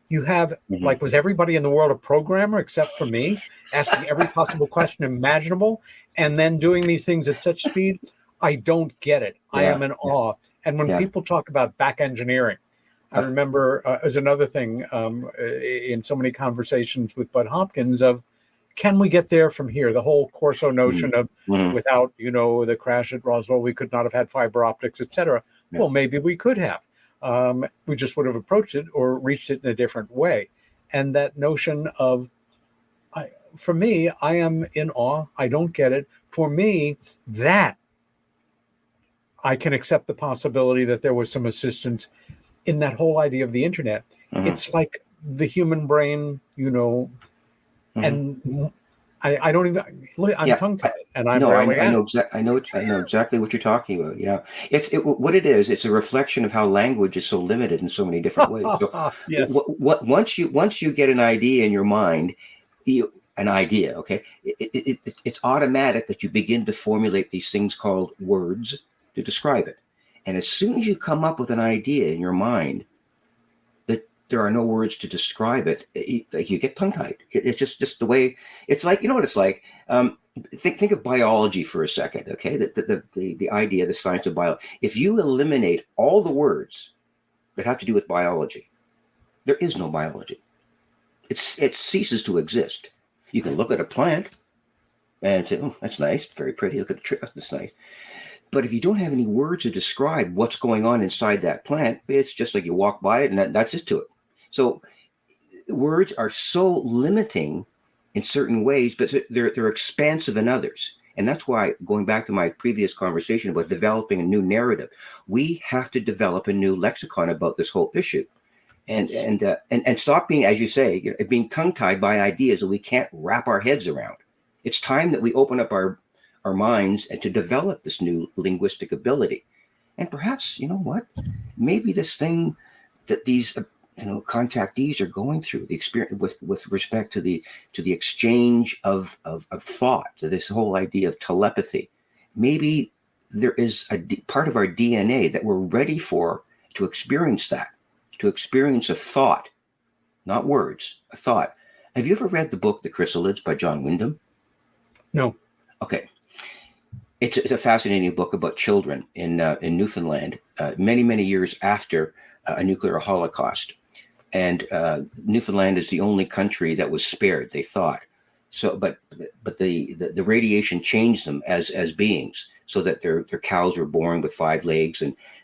You have, like, was everybody in the world a programmer except for me, asking every possible question imaginable, and then doing these things at such speed? I don't get it. I am in awe. And when people talk about back engineering, I remember as another thing in so many conversations with Bud Hopkins of, can we get there from here? The whole Corso notion of without, the crash at Roswell, we could not have had fiber optics, et cetera. Yeah. Well, maybe we could have. We just would have approached it or reached it in a different way. And that notion of, for me, I am in awe. I don't get it. For me, that I can accept the possibility that there was some assistance in that whole idea of the internet. It's like the human brain, and I don't even. I'm tongue-tied, and I'm. No, I know exactly what you're talking about. Yeah, what it is. It's a reflection of how language is so limited in so many different ways. So, yes. Once you get an idea in your mind, okay, it's automatic that you begin to formulate these things called words to describe it. And as soon as you come up with an idea in your mind that there are no words to describe it, you get tongue-tied. It's just the way. It's like, you know what it's like. Think of biology for a second, okay? The idea, the science of biology. If you eliminate all the words that have to do with biology, there is no biology. It ceases to exist. You can look at a plant and say, "Oh, that's nice, very pretty. Look at the tree, that's nice." But if you don't have any words to describe what's going on inside that plant, it's just like you walk by it and that's it to it. So words are so limiting in certain ways, but they're expansive in others. And that's why, going back to my previous conversation about developing a new narrative, we have to develop a new lexicon about this whole issue. And stop being, as you say, being tongue-tied by ideas that we can't wrap our heads around. It's time that we open up our minds and to develop this new linguistic ability. And perhaps, you know what, maybe this thing that these contactees are going through, the experience with respect to the exchange of thought, to this whole idea of telepathy, maybe there is a part of our DNA that we're ready to experience that, to experience a thought, not words, a thought. Have you ever read the book The Chrysalids by John Wyndham? No. Okay. It's a fascinating book about children in Newfoundland, many, many years after a nuclear holocaust. And Newfoundland is the only country that was spared, they thought. So, but the radiation changed them as beings, so that their cows were born with 5 legs,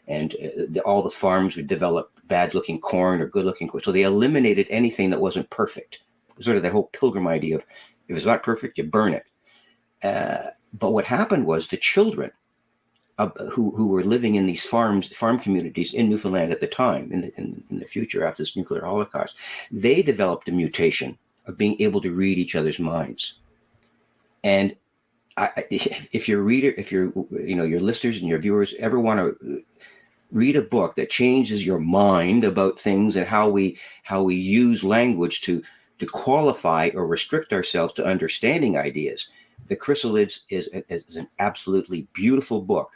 and all the farms would develop bad-looking corn or good-looking corn. So they eliminated anything that wasn't perfect. Sort of that whole pilgrim idea of, if it's not perfect, you burn it. But what happened was the children who were living in these farm communities in Newfoundland at the time, in the future after this nuclear holocaust, they developed a mutation of being able to read each other's minds. And if your listeners and your viewers ever want to read a book that changes your mind about things and how we use language to qualify or restrict ourselves to understanding ideas, The Chrysalids is an absolutely beautiful book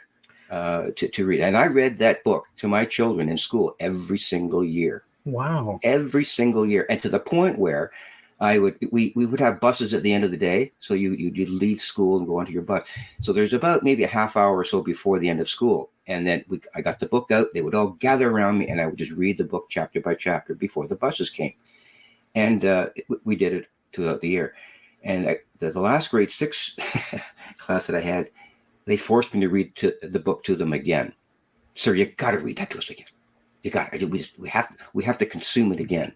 to read. And I read that book to my children in school every single year. Wow. Every single year. And to the point where we would have buses at the end of the day. So you'd leave school and go onto your bus. So there's about maybe a half hour or so before the end of school. And then I got the book out. They would all gather around me and I would just read the book chapter by chapter before the buses came. And we did it throughout the year. And the last grade 6 class that I had, they forced me to read the book to them again. Sir, you got to read that to us again. You got to. We have to consume it again.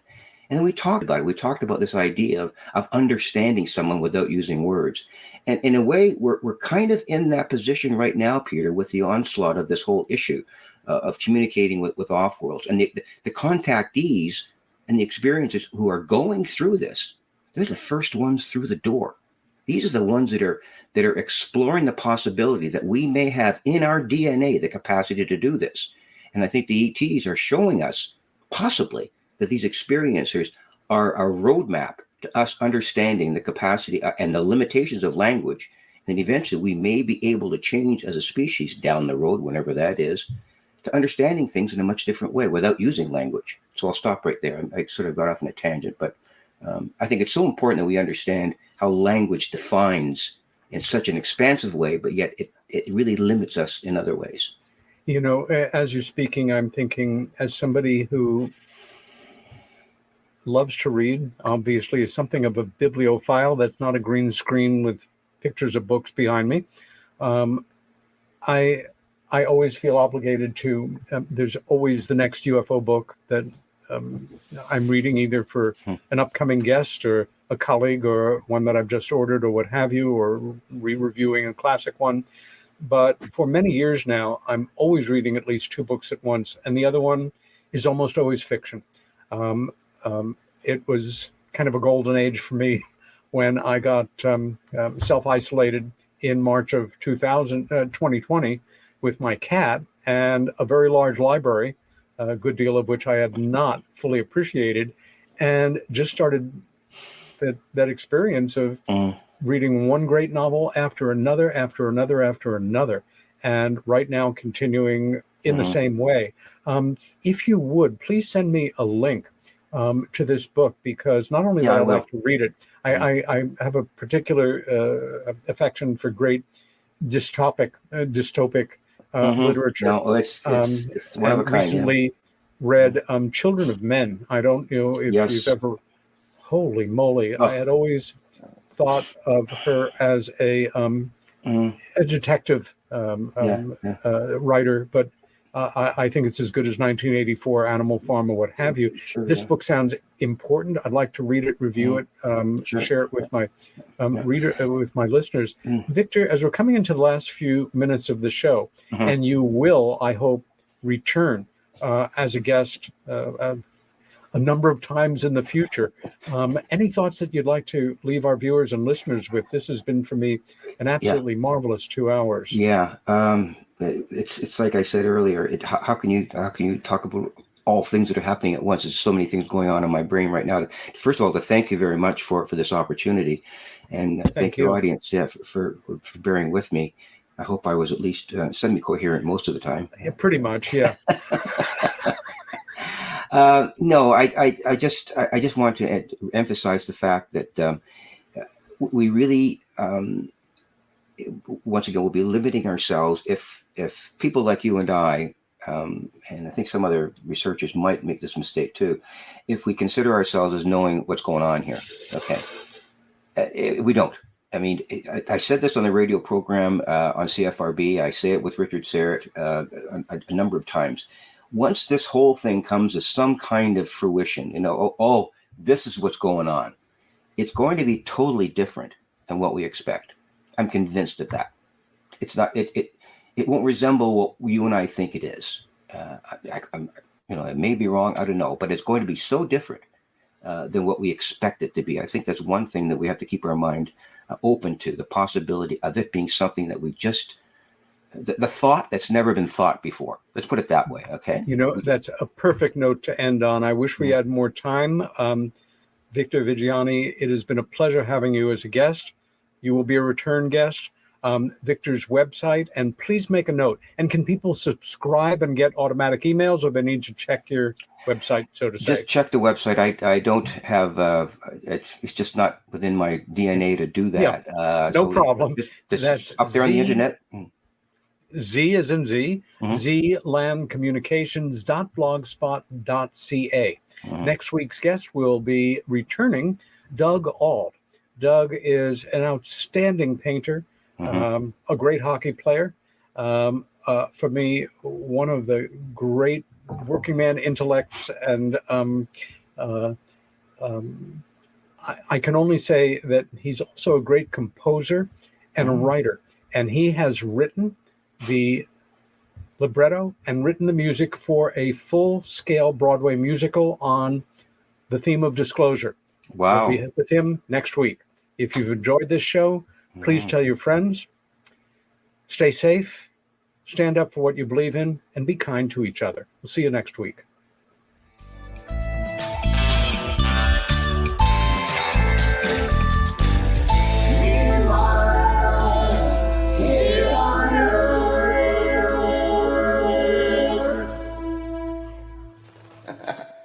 And then we talked about it. We talked about this idea of understanding someone without using words. And in a way, we're kind of in that position right now, Peter, with the onslaught of this whole issue of communicating with off-worlds. And the contactees and the experiences who are going through this, they're the first ones through the door. These are the ones that are exploring the possibility that we may have in our DNA the capacity to do this. And I think the ETs are showing us possibly that these experiencers are a roadmap to us understanding the capacity and the limitations of language. And eventually we may be able to change as a species down the road, whenever that is, to understanding things in a much different way without using language. So I'll stop right there. I sort of got off on a tangent, but I think it's so important that we understand how language defines in such an expansive way, but yet it really limits us in other ways. You know, as you're speaking, I'm thinking, as somebody who loves to read, obviously is something of a bibliophile. That's not a green screen with pictures of books behind me. I always feel obligated to, there's always the next UFO book that I'm reading, either for an upcoming guest or a colleague or one that I've just ordered or what have you, or re-reviewing a classic one. But for many years now, I'm always reading at least 2 books at once. And the other one is almost always fiction. It was kind of a golden age for me when I got self-isolated in March of 2020 with my cat and a very large library, a good deal of which I had not fully appreciated, and just started that experience of reading one great novel after another, after another, after another, and right now continuing in the same way. If you would, please send me a link to this book, because not only would I like to read it, I have a particular affection for great dystopic literature. No, it's one of a kind. Recently read Children of Men. I don't know if you've ever. Holy moly! I had always thought of her as a detective writer, but I think it's as good as 1984, Animal Farm, or what have you. Sure, this book sounds important. I'd like to read it, review it, share it with my with my listeners. Victor, as we're coming into the last few minutes of the show, and you will, I hope, return as a guest a number of times in the future. Any thoughts that you'd like to leave our viewers and listeners with? This has been for me an absolutely marvelous 2 hours. Yeah. It's like I said earlier, how can you talk about all things that are happening at once? There's so many things going on in my brain right now. First of all, to thank you very much for this opportunity, and thank your audience for bearing with me. I hope I was at least semi-coherent most of the time. Yeah, pretty much, yeah. No, I just want to emphasize the fact that we really, once again, we'll be limiting ourselves if people like you and I, and I think some other researchers might make this mistake too, if we consider ourselves as knowing what's going on here. Okay, we don't. I mean, I said this on the radio program on CFRB. I say it with Richard Serrett a number of times. Once this whole thing comes to some kind of fruition, this is what's going on, it's going to be totally different than what we expect. I'm convinced of that. It's not. It won't resemble what you and I think it is. It may be wrong. I don't know, but it's going to be so different than what we expect it to be. I think that's one thing that we have to keep our mind open to, the possibility of it being something that we just. The thought that's never been thought before. Let's put it that way, okay? That's a perfect note to end on. I wish we had more time. Victor Viggiani, it has been a pleasure having you as a guest. You will be a return guest. Victor's website, and please make a note. And can people subscribe and get automatic emails, or they need to check your website, so to say? Just check the website. I don't have, it's just not within my DNA to do that. Yeah, no problem. That's up there on the internet. Z as in Z, zlandcommunications.blogspot.ca. Next week's guest will be returning Doug Auld. Doug is an outstanding painter, a great hockey player. For me, one of the great working man intellects, and I can only say that he's also a great composer and a writer, and he has written the libretto and written the music for a full-scale Broadway musical on the theme of disclosure. Wow. We'll be with him next week. If you've enjoyed this show, please tell your friends. Stay safe, stand up for what you believe in, and be kind to each other. We'll see you next week.